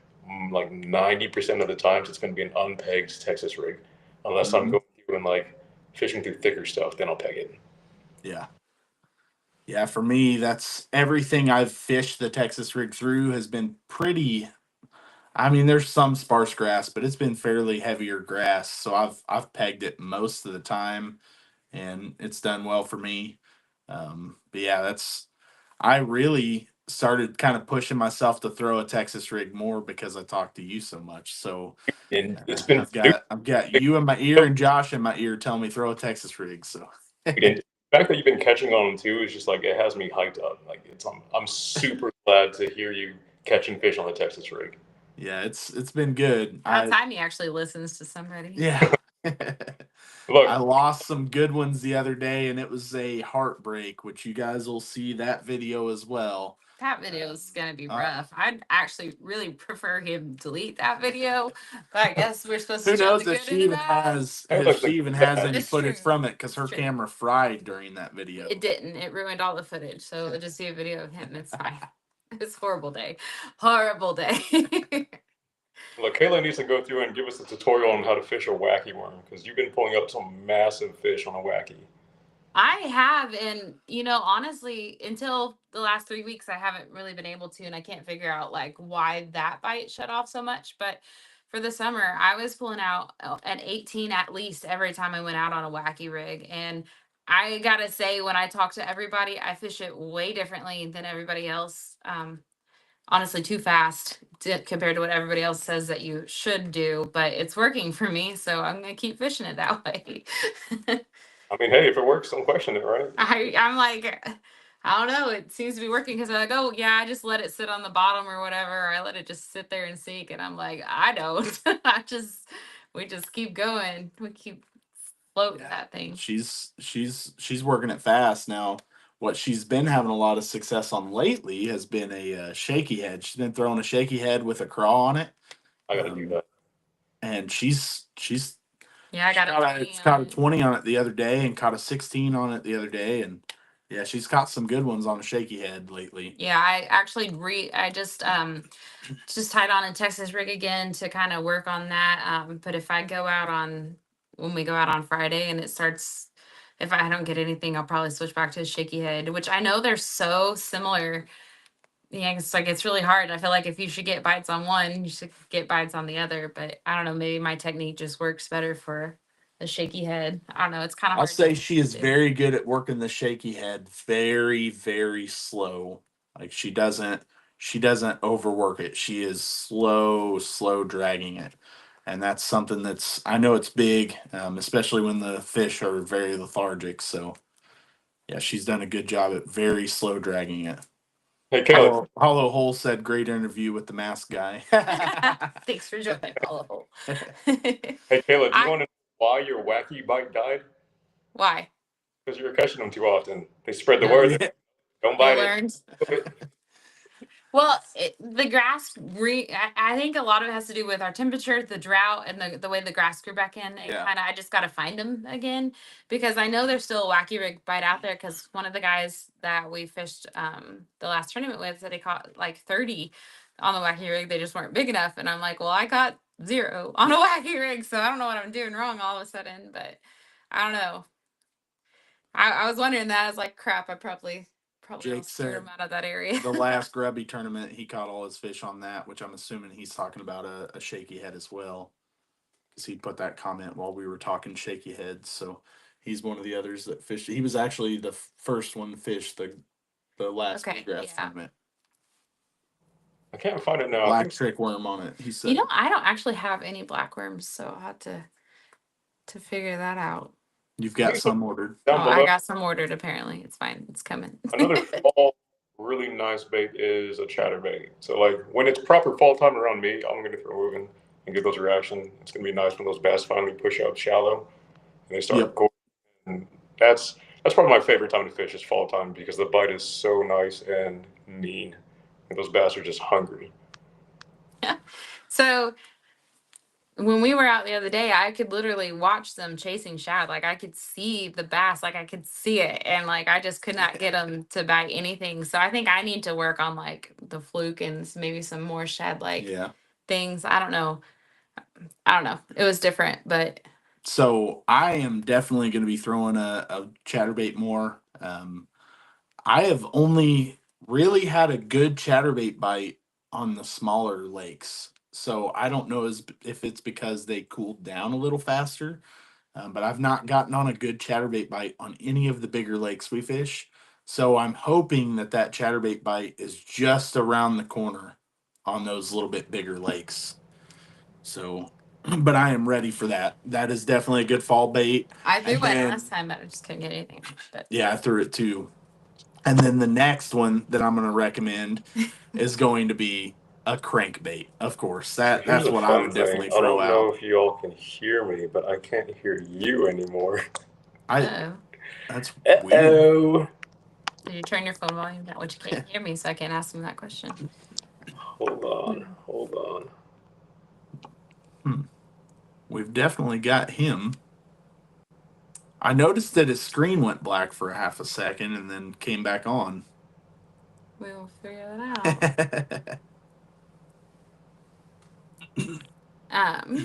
Like 90% of the times, it's going to be an unpegged Texas rig, unless I'm going through and like fishing through thicker stuff. Then I'll peg it. Yeah. Yeah, for me, that's everything I've fished the Texas rig through has been pretty. I mean, there's some sparse grass, but it's been fairly heavier grass. So I've pegged it most of the time, and it's done well for me. But yeah, that's I really started kind of pushing myself to throw a Texas rig more because I talked to you so much. So And it's been I've got you in my ear and Josh in my ear telling me throw a Texas rig. So the fact that you've been catching on them too is just like it has me hyped up. Like I'm super glad to hear you catching fish on the Texas rig. yeah, it's been good. About time he actually listens to somebody. Yeah. Look, I lost some good ones the other day, and it was a heartbreak, which you guys will see that video as well. That video is gonna be rough. I'd actually really prefer him delete that video, but I guess we're supposed to Who jump knows the if good she into even that. has I if look she like even has that. any It's footage true. from it because her It's true. camera fried during that video. It didn't. It ruined all the footage. So it'll just be a video of him. It's fine. It's a horrible day. Horrible day. Look, Kayla needs to go through and give us a tutorial on how to fish a wacky worm because you've been pulling up some massive fish on a wacky. I have, and honestly, until the last 3 weeks, I haven't really been able to, and I can't figure out like why that bite shut off so much. But for the summer, I was pulling out an 18 at least every time I went out on a wacky rig, and I gotta say, when I talk to everybody, I fish it way differently than everybody else. Honestly, too fast compared to what everybody else says that you should do, but it's working for me, so I'm gonna keep fishing it that way. I mean, hey, if it works, don't question it, right? I'm like, I don't know. It seems to be working because I'm like, oh yeah, I just let it sit on the bottom or whatever. Or I let it just sit there and sink, and I'm like, I don't. We just keep going. We keep floating that thing. She's working it fast now. What she's been having a lot of success on lately has been a shaky head. She's been throwing a shaky head with a craw on it. I got to do that. And she's Yeah, I got it's caught a 20 on it the other day and caught a 16 on it the other day, and yeah, she's caught some good ones on a shaky head lately. Yeah, I actually I just tied on a Texas rig again to kind of work on that. But if I go out on when we go out on Friday and it starts, if I don't get anything, I'll probably switch back to a shaky head, which I know they're so similar. Yeah, it's like it's really hard. I feel like if you should get bites on one, you should get bites on the other. But I don't know, maybe my technique just works better for the shaky head. I don't know. It's kind of I'll hard. say she is very good at working the shaky head, very, very slow. Like she doesn't overwork it. She is slow dragging it. And that's something that's I know it's big, especially when the fish are very lethargic. So yeah, she's done a good job at very slow dragging it. Hey, Kayla. Hollow Hole said, "Great interview with the mask guy." Thanks for joining, Hollow Hole. Hey, Kayla, do you want to know why your wacky bite died? Why? Because you were catching them too often. They spread the Oh, word. yeah. Don't They bite learned. it. Well, the grass, I think a lot of it has to do with our temperature, the drought, and the way the grass grew back in. And Yeah. kind of, I just got to find them again because I know there's still a wacky rig bite out there. Because one of the guys that we fished the last tournament with said he caught like 30 on the wacky rig. They just weren't big enough. And I'm like, well, I caught 0 on a wacky rig, so I don't know what I'm doing wrong all of a sudden. But I don't know. I was wondering that. I was like, crap, I probably Jake steered said him out of that area. the last grubby tournament, he caught all his fish on that, which I'm assuming he's talking about a shaky head as well. Because he put that comment while we were talking shaky heads. So he's one of the others that fished. He was actually the first one to fish the the last Okay, bluegrass yeah. tournament. I can't find it now. I Black think trick worm on it. He said. You know, I don't actually have any blackworms, so I'll have to figure that out. You've I think got it's some ordered. Oh, down I below. got some ordered apparently. It's fine. It's coming. Another fall really nice bait is a chatterbait. So like when it's proper fall time around me, I'm gonna throw moving and get those reactions. It's gonna be nice when those bass finally push up shallow and they start Yep. going. And that's probably my favorite time to fish is fall time because the bite is so nice and mean. And those bass are just hungry. So when we were out the other day, I could literally watch them chasing shad. Like I could see the bass, like I could see it, and like I just could not get them to bite anything. So I think I need to work on like the fluke and maybe some more shad like Yeah. things. I don't know. It was different, but So I am definitely going to be throwing a chatterbait more. I have only really had a good chatterbait bite on the smaller lakes. So I don't know if it's because they cooled down a little faster, but I've not gotten on a good chatterbait bite on any of the bigger lakes we fish. So I'm hoping that that chatterbait bite is just around the corner on those little bit bigger lakes. So, but I am ready for that. That is definitely a good fall bait. I threw And one then, last time, but I just couldn't get anything. But yeah, I threw it too. And then the next one that I'm going to recommend is going to be a crankbait. Of course, So here's that's a what I fun would thing. definitely I throw don't know out. if you all can hear me, but I can't hear you anymore. I oh, That's weird. Uh-oh. did you turn your phone volume down? Which you can't hear me, so I can't ask them that question. Hold on. Hold on. Hmm. We've definitely got him. I noticed that his screen went black for a half a second and then came back on. We will figure that out.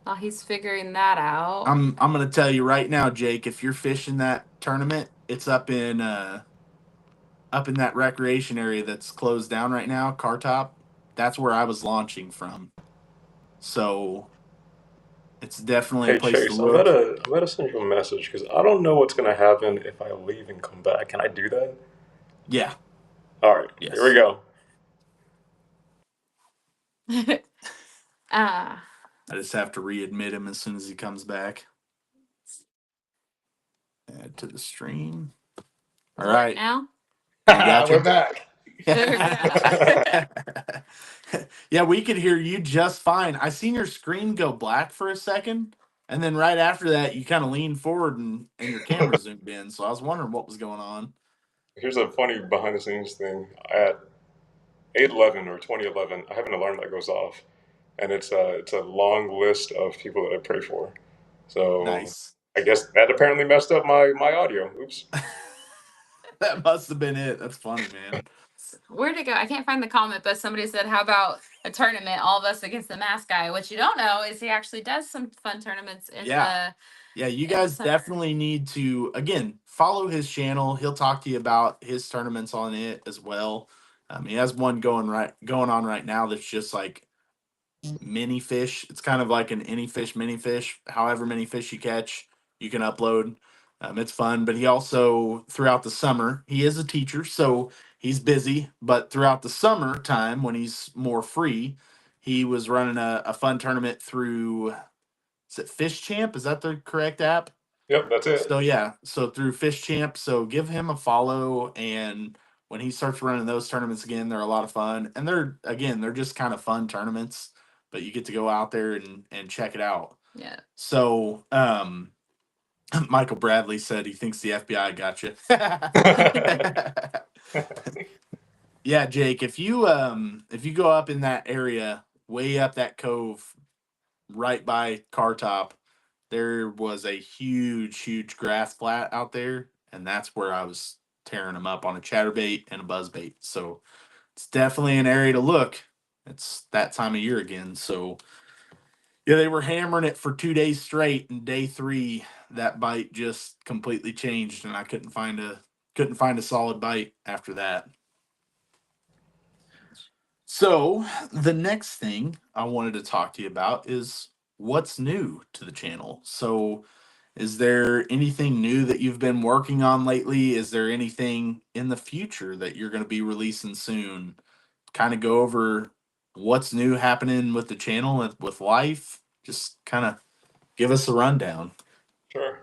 While he's figuring that out. I'm gonna tell you right now, Jake, if you're fishing that tournament, it's up in that recreation area that's closed down right now, Car Top. That's where I was launching from. So it's definitely a Hey place to Chase, look. I'm gonna send you a message because I don't know what's gonna happen if I leave and come back. Can I do that? Yeah. All right, here we Yes. go. uh, I just have to readmit him as soon as he comes back. Add to the stream. All right. now. We got We're you. back. Yeah, we could hear you just fine. I seen your screen go black for a second, and then right after that, you kind of leaned forward and your camera zoomed in. So I was wondering what was going on. Here's a funny behind the scenes thing. At 8/11 or 2011, I have an alarm that goes off, and it's a long list of people that I pray for. So Nice. I guess that apparently messed up my audio. Oops. That must have been it. That's funny, man. Where'd it go? I can't find the comment, but somebody said, "How about a tournament? All of us against the mask guy." What you don't know is he actually does some fun tournaments in Yeah. Yeah, you the guys summer. definitely need to again follow his channel. He'll talk to you about his tournaments on it as well. He has one going on right now that's just like mini fish. It's kind of like an any fish, mini fish. However many fish you catch, you can upload. It's fun, but he also throughout the summer he is a teacher, so he's busy. But throughout the summer time when he's more free, he was running a fun tournament through. Is it Fish Champ? Is that the correct app? Yep, that's it. So yeah, so through Fish Champ, so give him a follow, and when he starts running those tournaments again, they're a lot of fun, and they're just kind of fun tournaments, but you get to go out there and check it out. Yeah. So Michael Bradley said he thinks the FBI got you. Yeah, Jake, if you go up in that area, way up that cove, right by Car Top, there was a huge grass flat out there, and that's where I was tearing them up on a chatterbait and a buzzbait. So it's definitely an area to look. It's that time of year again. So yeah, they were hammering it for 2 days straight, and day three, that bite just completely changed, and I couldn't find a solid bite after that. So the next thing I wanted to talk to you about is what's new to the channel. So Is there anything new that you've been working on lately? Is there anything in the future that you're going to be releasing soon? Kind of go over what's new happening with the channel and with life. Just kind of give us a rundown. Sure.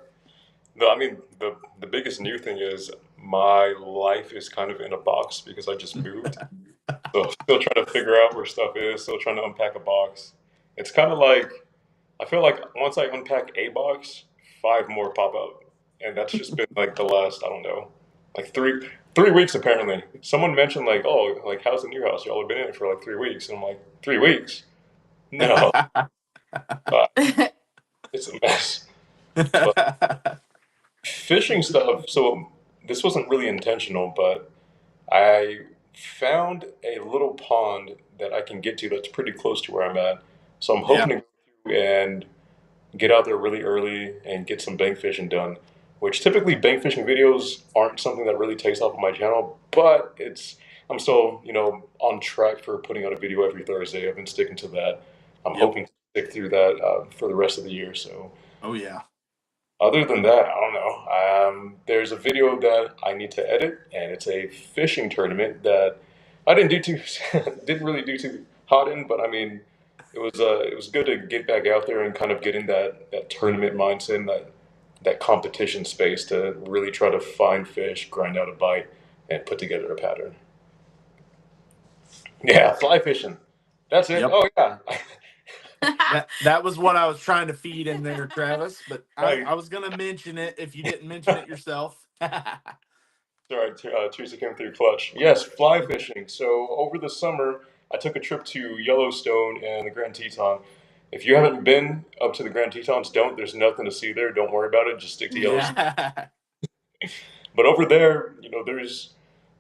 No, I mean the biggest new thing is my life is kind of in a box because I just moved. So still trying to figure out where stuff is, still trying to unpack a box. It's kind of like I feel like once I unpack a box, five more pop up. And that's just been like the last, I don't know, like three weeks apparently. Someone mentioned like, oh, like how's the new house? Y'all have been in it for like 3 weeks. And I'm like, 3 weeks? No. It's a mess. But fishing stuff, so this wasn't really intentional, but I found a little pond that I can get to that's pretty close to where I'm at. So I'm Yeah. hoping to go and get out there really early and get some bank fishing done. Which typically bank fishing videos aren't something that really takes off on my channel, but I'm still on track for putting out a video every Thursday. I've been sticking to that. I'm Yep. hoping to stick through that for the rest of the year. So Oh yeah. other than that, I don't know. There's a video that I need to edit, and it's a fishing tournament that I didn't do too, didn't really do too hot in, but I mean, it was good to get back out there and kind of get in that tournament mindset, and that competition space to really try to find fish, grind out a bite, and put together a pattern. Yeah, fly fishing. That's it. Yep. Oh yeah. That was what I was trying to feed in there, Travis. But Right. I was gonna mention it if you didn't mention it yourself. Sorry, Teresa came through clutch. Yes, fly fishing. So over the summer, I took a trip to Yellowstone and the Grand Teton. If you haven't been up to the Grand Tetons, don't. There's nothing to see there. Don't worry about it. Just stick to Yellowstone. Yeah. But over there, there's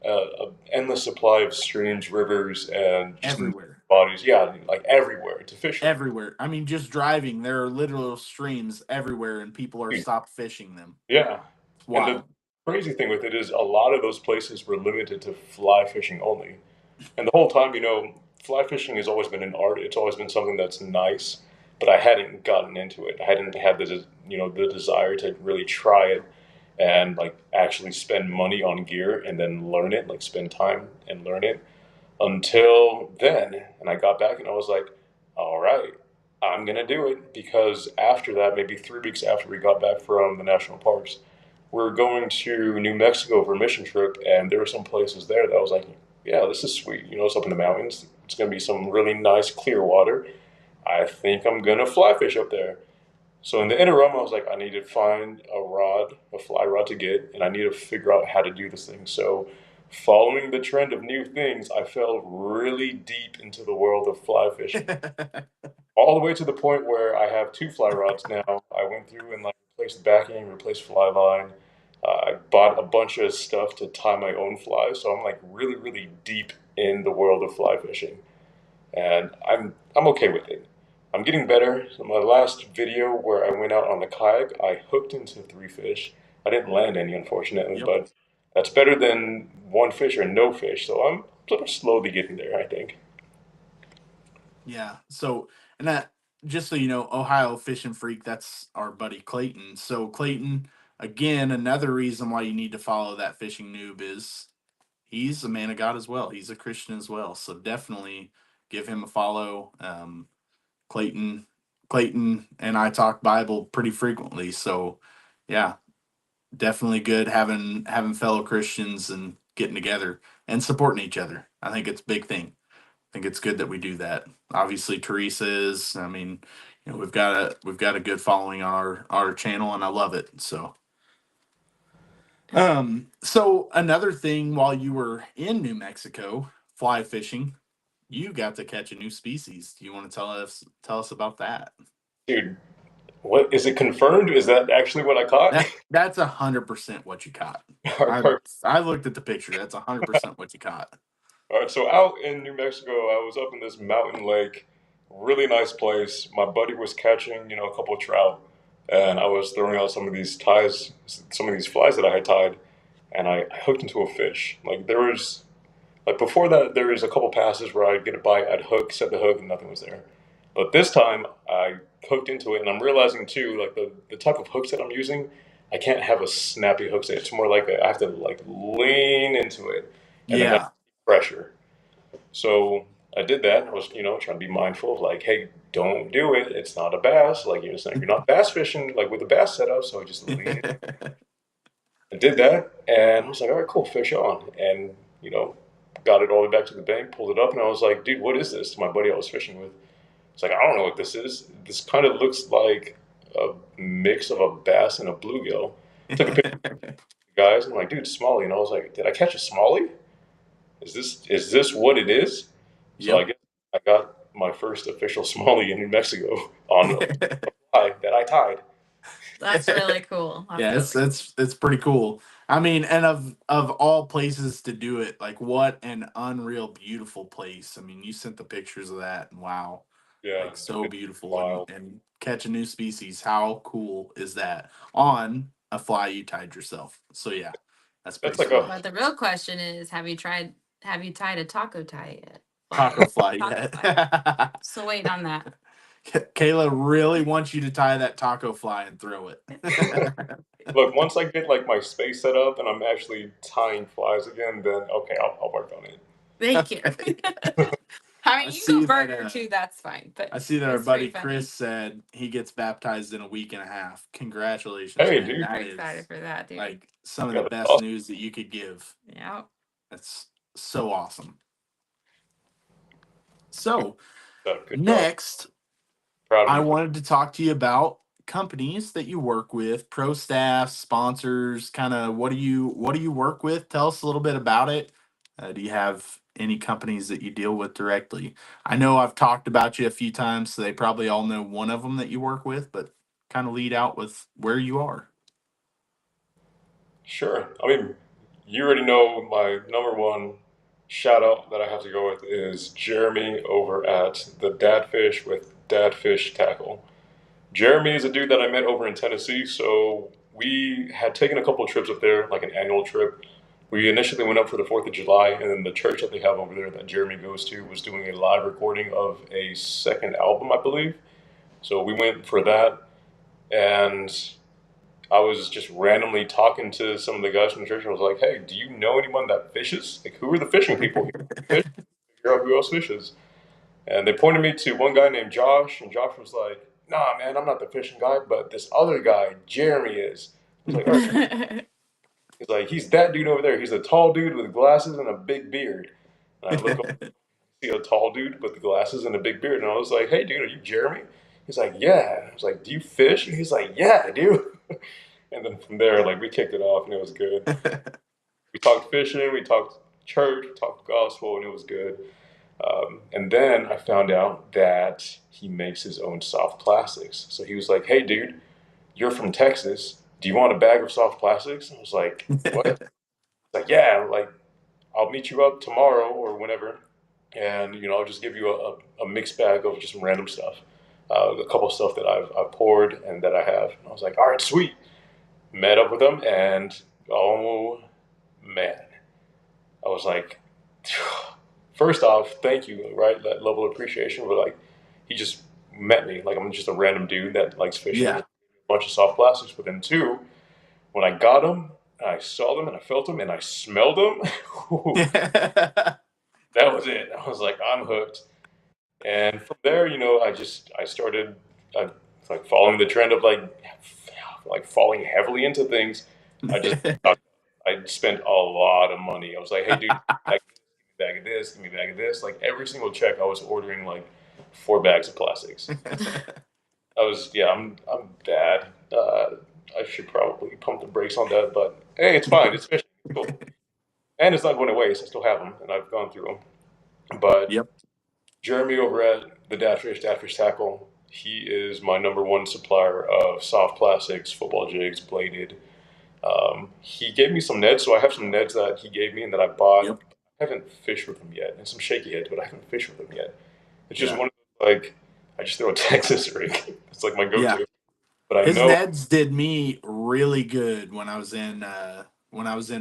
an endless supply of streams, rivers, and just Everywhere. bodies. Yeah, like everywhere to fish from. Everywhere. I mean, just driving, there are literal streams everywhere, and people are stopped fishing them. Yeah. It's And the wild. crazy thing with it is a lot of those places were limited to fly fishing only. And the whole time, fly fishing has always been an art. It's always been something that's nice, but I hadn't gotten into it. I hadn't had the desire to really try it and like actually spend money on gear and then learn it, like spend time and learn it until then. And I got back and I was like, all right, I'm gonna do it because after that, maybe 3 weeks after we got back from the national parks, we're going to New Mexico for a mission trip, and there were some places there that I was like, yeah, this is sweet. It's up in the mountains. It's gonna be some really nice clear water. I think I'm gonna fly fish up there. So in the interim, I was like, I need to find a rod, a fly rod to get, and I need to figure out how to do this thing. So following the trend of new things, I fell really deep into the world of fly fishing. All the way to the point where I have two fly rods now. I went through and like replaced backing, replaced fly line. I bought a bunch of stuff to tie my own flies, so I'm like really, really deep in the world of fly fishing, and I'm okay with it. I'm getting better. So my last video where I went out on the kayak, I hooked into 3 fish. I didn't land any, unfortunately, Yep. but that's better than one fish or no fish. So I'm sort of slowly getting there, I think. Yeah. So, and that, just so you know, Ohio Fishing Freak, that's our buddy Clayton. So, Clayton, again, another reason why you need to follow That Fishing Noob is he's a man of God as well. He's a Christian as well. So, definitely give him a follow. Clayton, Clayton and I talk Bible pretty frequently. So, yeah, definitely good having fellow Christians and getting together and supporting each other. I think it's a big thing. I think it's good that we do that. Obviously, Teresa is. I mean, we've got a good following on our channel, and I love it. So another thing while you were in New Mexico fly fishing, you got to catch a new species. Do you want to tell us about that? Dude, what is it confirmed? Is that actually what I caught? That's 100% what you caught. All right, I perfect. I looked at the picture. That's 100% what you caught. All right, so out in New Mexico, I was up in this mountain lake, really nice place. My buddy was catching, a couple of trout, and I was throwing out some of these ties, some of these flies that I had tied, and I hooked into a fish. Like there was before that, there was a couple passes where I'd get a bite, I'd hook, set the hook, and nothing was there. But this time I hooked into it, and I'm realizing too, like the type of hooks that I'm using, I can't have a snappy hook. It's more like I have to like lean into it, and then Yeah. pressure. So I did that. I was, trying to be mindful of like, hey, don't do it. It's not a bass. Like you're saying, you're not bass fishing like with a bass setup. So I just lean. I did that, and I was like, all right, cool, fish on, and got it all the way back to the bank, pulled it up, and I was like, dude, what is this? To my buddy I was fishing with. It's like, I don't know what this is. This kind of looks like a mix of a bass and a bluegill. Took a picture of the guys. I'm like, dude, smallie. And I was like, did I catch a smallie? Is this what it is? So I Yep. guess I got my first official smallie in New Mexico on a fly that I tied. That's really cool. Yeah, That's really cool. it's pretty cool. I mean, and of all places to do it, like what an unreal beautiful place. I mean, you sent the pictures of that, and wow, Yeah, like so it's beautiful, wild. and catch a new species. How cool is that on a fly you tied yourself? So yeah, that's pretty That's like sweet. a But the real question is, have you tied a taco tie yet? Taco fly Taco yet? fly. Still waiting on that. Kayla really wants you to tie that taco fly and throw it. look. Once I get like my space set up and I'm actually tying flies again, then okay, I'll work on it. Thank you. I I mean, you can see go that. burger too. That's fine. But I see that our it's pretty buddy funny. Chris said he gets baptized in a week and a half. Congratulations, Hey, man! dude, That Very excited is for that, dude. like some of yeah, the that's best awesome. news that you could give. Yeah. That's so awesome. So Good job. next, Proud of I you. wanted to talk to you about companies that you work with, pro staff, sponsors, kind of what do you work with? Tell us a little bit about it. Do you have any companies that you deal with directly? I know I've talked about you a few times, so they probably all know one of them that you work with, but kind of lead out with where you are. Sure. I mean, you already know my number one shout out that I have to go with is Jeremy over at the Dad Fish with Dad Fish Tackle. Jeremy is a dude that I met over in Tennessee, so we had taken a couple of trips up there, like an annual trip. We initially went up for the 4th of July, and then the church that they have over there that Jeremy goes to was doing a live recording of a second album, I believe. So we went for that, and I was just randomly talking to some of the guys from the church, and I was like, "Hey, do you know anyone that fishes? Like, who are the fishing people here? Fish? Figure out who else fishes." And they pointed me to one guy named Josh, and Josh was like, "Nah, man, I'm not the fishing guy, but this other guy, Jeremy, is." I was like, "All right." He's like, "He's that dude over there. He's a tall dude with glasses and a big beard." And I look over, see a tall dude with the glasses and a big beard, and I was like, "Hey, dude, are you Jeremy?" He's like, "Yeah." I was like, "Do you fish?" And he's like, "Yeah, I do." And then from there, like we kicked it off, and it was good. We talked fishing, we talked church, we talked gospel, and it was good. And then I found out that he makes his own soft plastics. So he was like, "Hey, dude, you're from Texas. Do you want a bag of soft plastics?" I was like, "What?" He's like, "Yeah, like I'll meet you up tomorrow or whenever, and I'll just give you a mixed bag of just random stuff, a couple of stuff that I've poured and that I have." And I was like, "All right, sweet." Met up with him, and oh man, I was like, first off, thank you, right? That level of appreciation, but like, he just met me like I'm just a random dude that likes fishing, Yeah. a bunch of soft plastics. But then two, when I got them, I saw them and I felt them and I smelled them. That was it. I was like, I'm hooked. And from there, I started uh, like following the trend of like falling heavily into things. I just I spent a lot of money. I was like, hey, dude, give me a bag of this, give me a bag of this. Like every single check, I was ordering like 4 bags of plastics. Yeah, I'm bad. I should probably pump the brakes on that, but hey, it's fine. It's fishing. It's cool. And it's not going to waste. I still have them, and I've gone through them. But Yep. Jeremy over at the Datfish Tackle, he is my number one supplier of soft plastics, football jigs, bladed. He gave me some nets, so I have some nets that he gave me and that I bought. Yep. I haven't fished with them yet, and some shaky heads, but I haven't fished with them yet. It's just Yeah. one of those, like, I just throw a Texas rig. It's like my Yeah. go-to. But I His know, Neds did me really good when I was in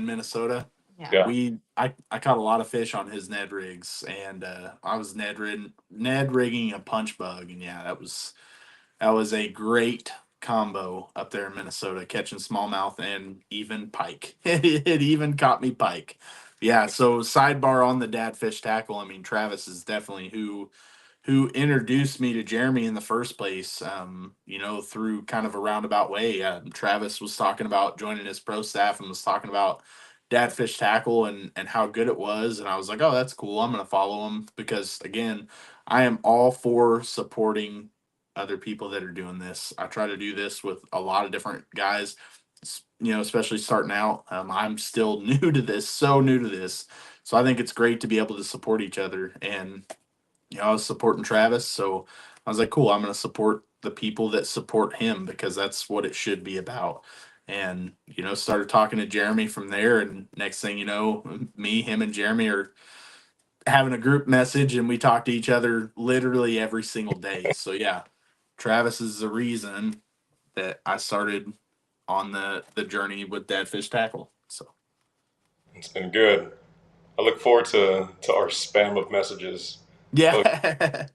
Minnesota. Yeah. I caught a lot of fish on his Ned rigs, and I was Ned rigging a punch bug, and yeah, that was a great combo up there in Minnesota, catching smallmouth and even pike. It even caught me pike. Yeah, so sidebar on the dad fish tackle. I mean, Travis is definitely who introduced me to Jeremy in the first place. Through kind of a roundabout way. Travis was talking about joining his pro staff and was talking about Dad Fish Tackle and how good it was, and I was like, oh, that's cool. I'm gonna follow him because again, I am all for supporting other people that are doing this. I try to do this with a lot of different guys. Especially starting out. I'm still new to this, so new to this. So I think it's great to be able to support each other and I was supporting Travis, so I was like, cool, I'm going to support the people that support him because that's what it should be about. And, started talking to Jeremy from there. And next thing you know, him, and Jeremy are having a group message and we talk to each other literally every single day. So, yeah, Travis is the reason that I started on the journey with Dad Fish Tackle. So, It's been good. I look forward to our spam of messages. yeah.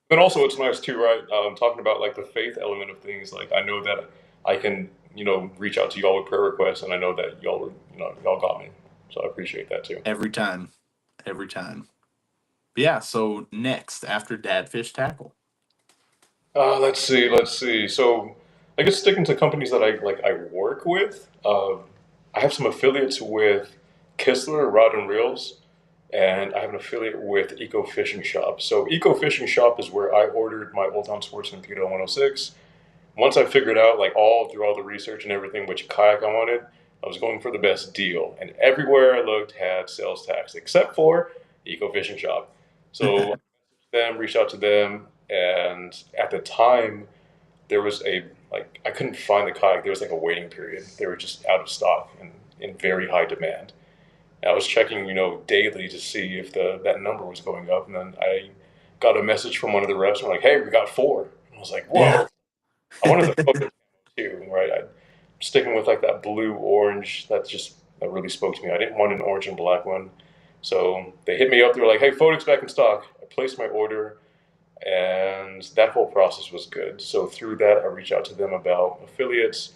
But also, it's nice too, right? Talking about like the faith element of things. Like I know that I can, reach out to y'all with prayer requests, and I know that y'all were, y'all got me. So I appreciate that too. Every time. Every time. Yeah, so next after Dad Fish Tackle. Let's see. So I guess sticking to companies that I work with. I have some affiliates with Kistler Rod and Reels, and I have an affiliate with Eco Fishing Shop. So Eco Fishing Shop is where I ordered my Old Town Sportsman PETA 106. Once I figured out, like all through all the research and everything, which kayak I wanted, I was going for the best deal. And everywhere I looked had sales tax, except for Eco Fishing Shop. So them, reached out to them, and at the time there was I couldn't find the kayak. There was like a waiting period. They were just out of stock and in very high demand. And I was checking, daily to see if that number was going up, and then I got a message from one of the reps. And like, "Hey, we got four." And I was like, Yeah. "Whoa!" I wanted the photo too, right? I'm sticking with like that blue orange. That really spoke to me. I didn't want an orange and black one, so they hit me up. They were like, "Hey, photos back in stock." I placed my order, and that whole process was good. So through that, I reached out to them about affiliates,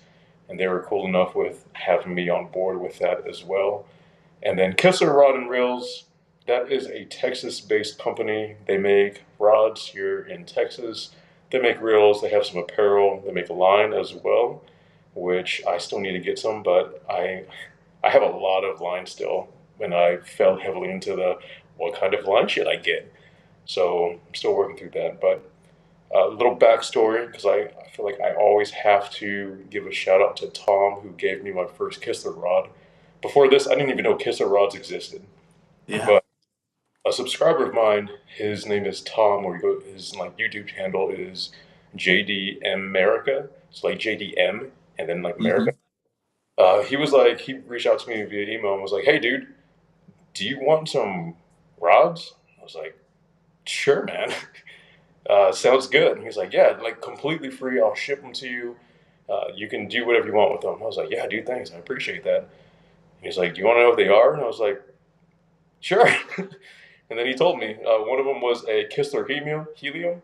and they were cool enough with having me on board with that as well. And then Kessler Rod and Reels, that is a Texas-based company. They make rods here in Texas. They make reels. They have some apparel. They make a line as well, which I still need to get some, but I have a lot of line still, and I fell heavily into the what kind of line should I get. So I'm still working through that. But a little backstory, because I feel like I always have to give a shout out to Tom, who gave me my first Kistler rod. Before this, I didn't even know Kistler rods existed. Yeah. But a subscriber of mine, his name is Tom, or his like YouTube handle is JDM America. It's like JDM and then like Hmm. America. He reached out to me via email and was like, "Hey, dude, do you want some rods?" I was like, "Sure, man." Sounds good. And he's like, "Yeah, like completely free. I'll ship them to you. You can do whatever you want with them." I was like, "Yeah, dude, thanks. I appreciate that." And he's like, "Do you want to know what they are?" And I was like, "Sure." And then he told me one of them was a Kistler Helium.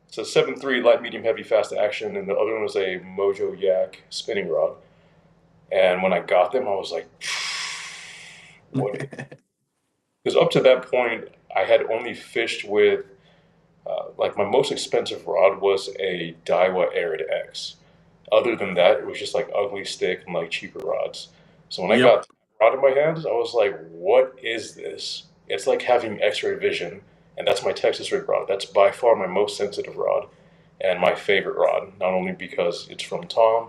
It's a 7.3 light, medium, heavy, fast action, and the other one was a Mojo Yak spinning rod. And when I got them, I was like, "What?" Because up to that point, I had only fished with like my most expensive rod was a Daiwa Arid X. Other than that, it was just like ugly stick and like cheaper rods. So when I Yep. got the rod in my hands, I was like, "What is this?" It's like having X-ray vision, and that's my Texas rig rod. That's by far my most sensitive rod and my favorite rod. Not only because it's from Tom,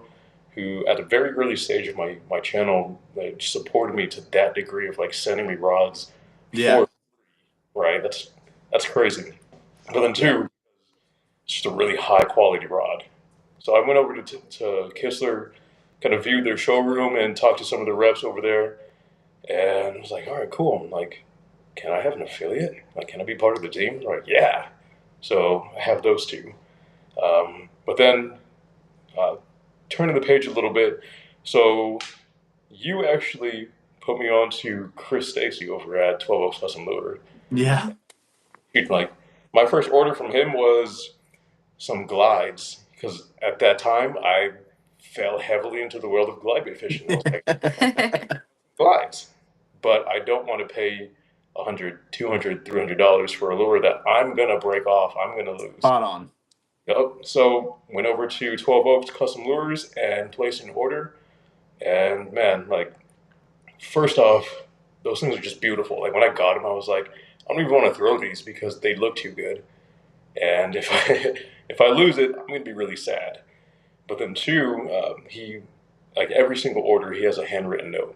who at a very early stage of my channel like, supported me to that degree of like sending me rods Yeah. for right. That's crazy. But then Yeah. two, it's just a really high quality rod. So I went over to Kistler, kind of viewed their showroom and talked to some of the reps over there, and I was like, "All right, cool." I'm like, "Can I have an affiliate? Like, can I be part of the team?" They're like, "Yeah." So I have those two. But then uh, turning the page a little bit, so you actually put me on to Chris Stacy over at 12 Oaks Custom Lure. Yeah. Like, my first order from him was some glides because at that time I fell heavily into the world of glide bait fishing. I was like, glides, but I don't want to pay $100, $200, $300 for a lure that I'm gonna break off. I'm gonna lose. Spot on. Yep. So went over to 12 Oaks Custom Lures and placed an order. And man, like, first off, those things are just beautiful. Like when I got them, I was like, I don't even want to throw these because they look too good. And if I if I lose it, I'm gonna be really sad. But then two, he like every single order, he has a handwritten note,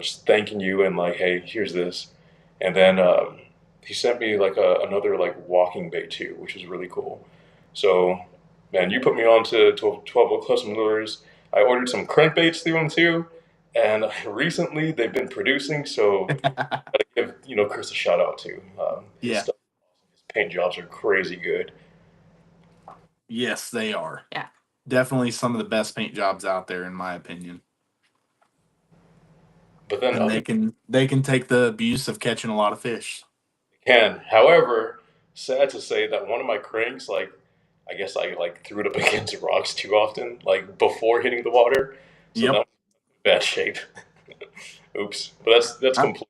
just thanking you and like, hey, here's this. And then he sent me like another like walking bait too, which is really cool. So, man, you put me on to 12 Custom Lures. I ordered some crankbaits through them too, and recently they've been producing. So, I give Chris a shout out too. Yeah. His paint jobs are crazy good. Yes, they are. Yeah. Definitely some of the best paint jobs out there, in my opinion. But then and they can take the abuse of catching a lot of fish. Can. However, sad to say that one of my cranks, like, I guess I like threw it up against rocks too often, like before hitting the water. So Yep. that was in bad shape. Oops. But that's complete.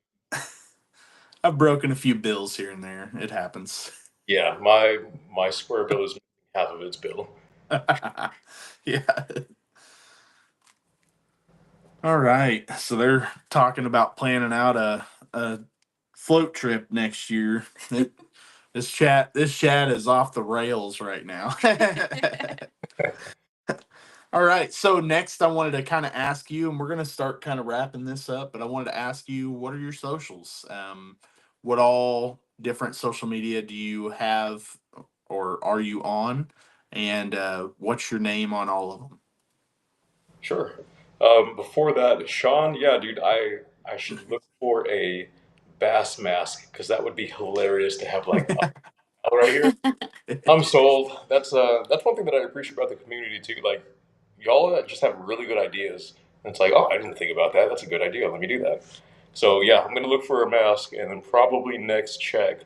I've broken a few bills here and there. It happens. Yeah, my square bill is half of its bill. Yeah. All right. So they're talking about planning out a float trip next year. This chat is off the rails right now. All right. So next I wanted to kind of ask you, and we're going to start kind of wrapping this up, but I wanted to ask you, what are your socials? What all different social media do you have or are you on? And what's your name on all of them? Sure. Before that, Sean, yeah, dude, I should look for a bass mask because that would be hilarious to have like right here. I'm sold. That's one thing that I appreciate about the community too. Like y'all just have really good ideas. And it's like, oh, I didn't think about that. That's a good idea. Let me do that. So yeah, I'm gonna look for a mask, and then probably next check,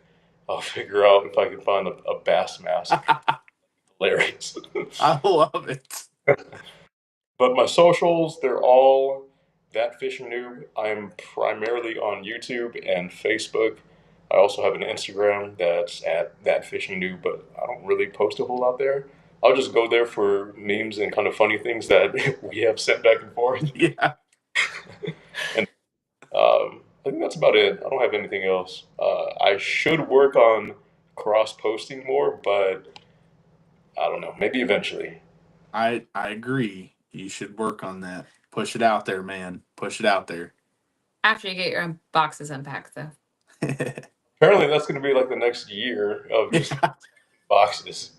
I'll figure out if I can find a bass mask. Hilarious. I love it. But my socials, they're all That Fishing Noob. I'm primarily on YouTube and Facebook. I also have an Instagram that's at That Fishing Noob, but I don't really post a whole lot there. I'll just go there for memes and kind of funny things that we have sent back and forth. Yeah. And I think that's about it. I don't have anything else. I should work on cross posting more, but I don't know. Maybe eventually. I agree. You should work on that. Push it out there, man. Push it out there. After you get your own boxes unpacked, though. Apparently, that's going to be like the next year of just boxes.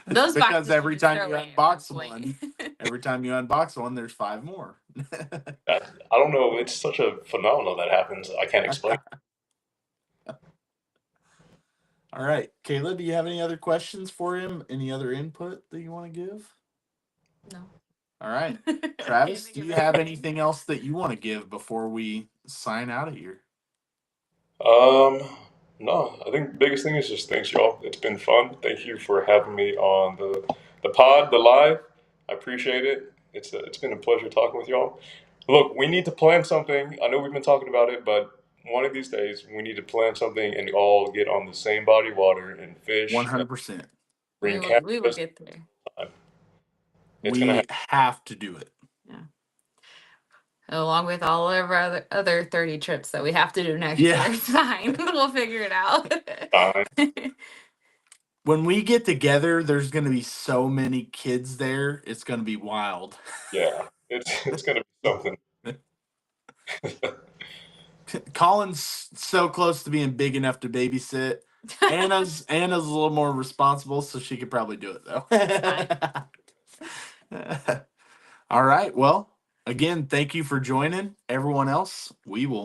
Those because boxes every you just time throw you away at unbox some point. one, there's 5 more. I don't know. It's such a phenomenon that happens. I can't explain. All right, Kayla, do you have any other questions for him? Any other input that you want to give? No. All right, Travis, do you have anything else that you want to give before we sign out of here? No. I think the biggest thing is just thanks, y'all. It's been fun. Thank you for having me on the pod, the live. I appreciate it. It's been a pleasure talking with y'all. Look, we need to plan something. I know we've been talking about it, but one of these days we need to plan something and all get on the same body of water and fish. 100%. We will get there. We have to do it. Yeah. Along with all of our other 30 trips that we have to do next year. It's fine. We'll figure it out. When we get together, there's going to be so many kids there. It's going to be wild. Yeah, it's going to be something. Colin's so close to being big enough to babysit. Anna's a little more responsible, so she could probably do it though. All right. Well, again, thank you for joining. Everyone else, we will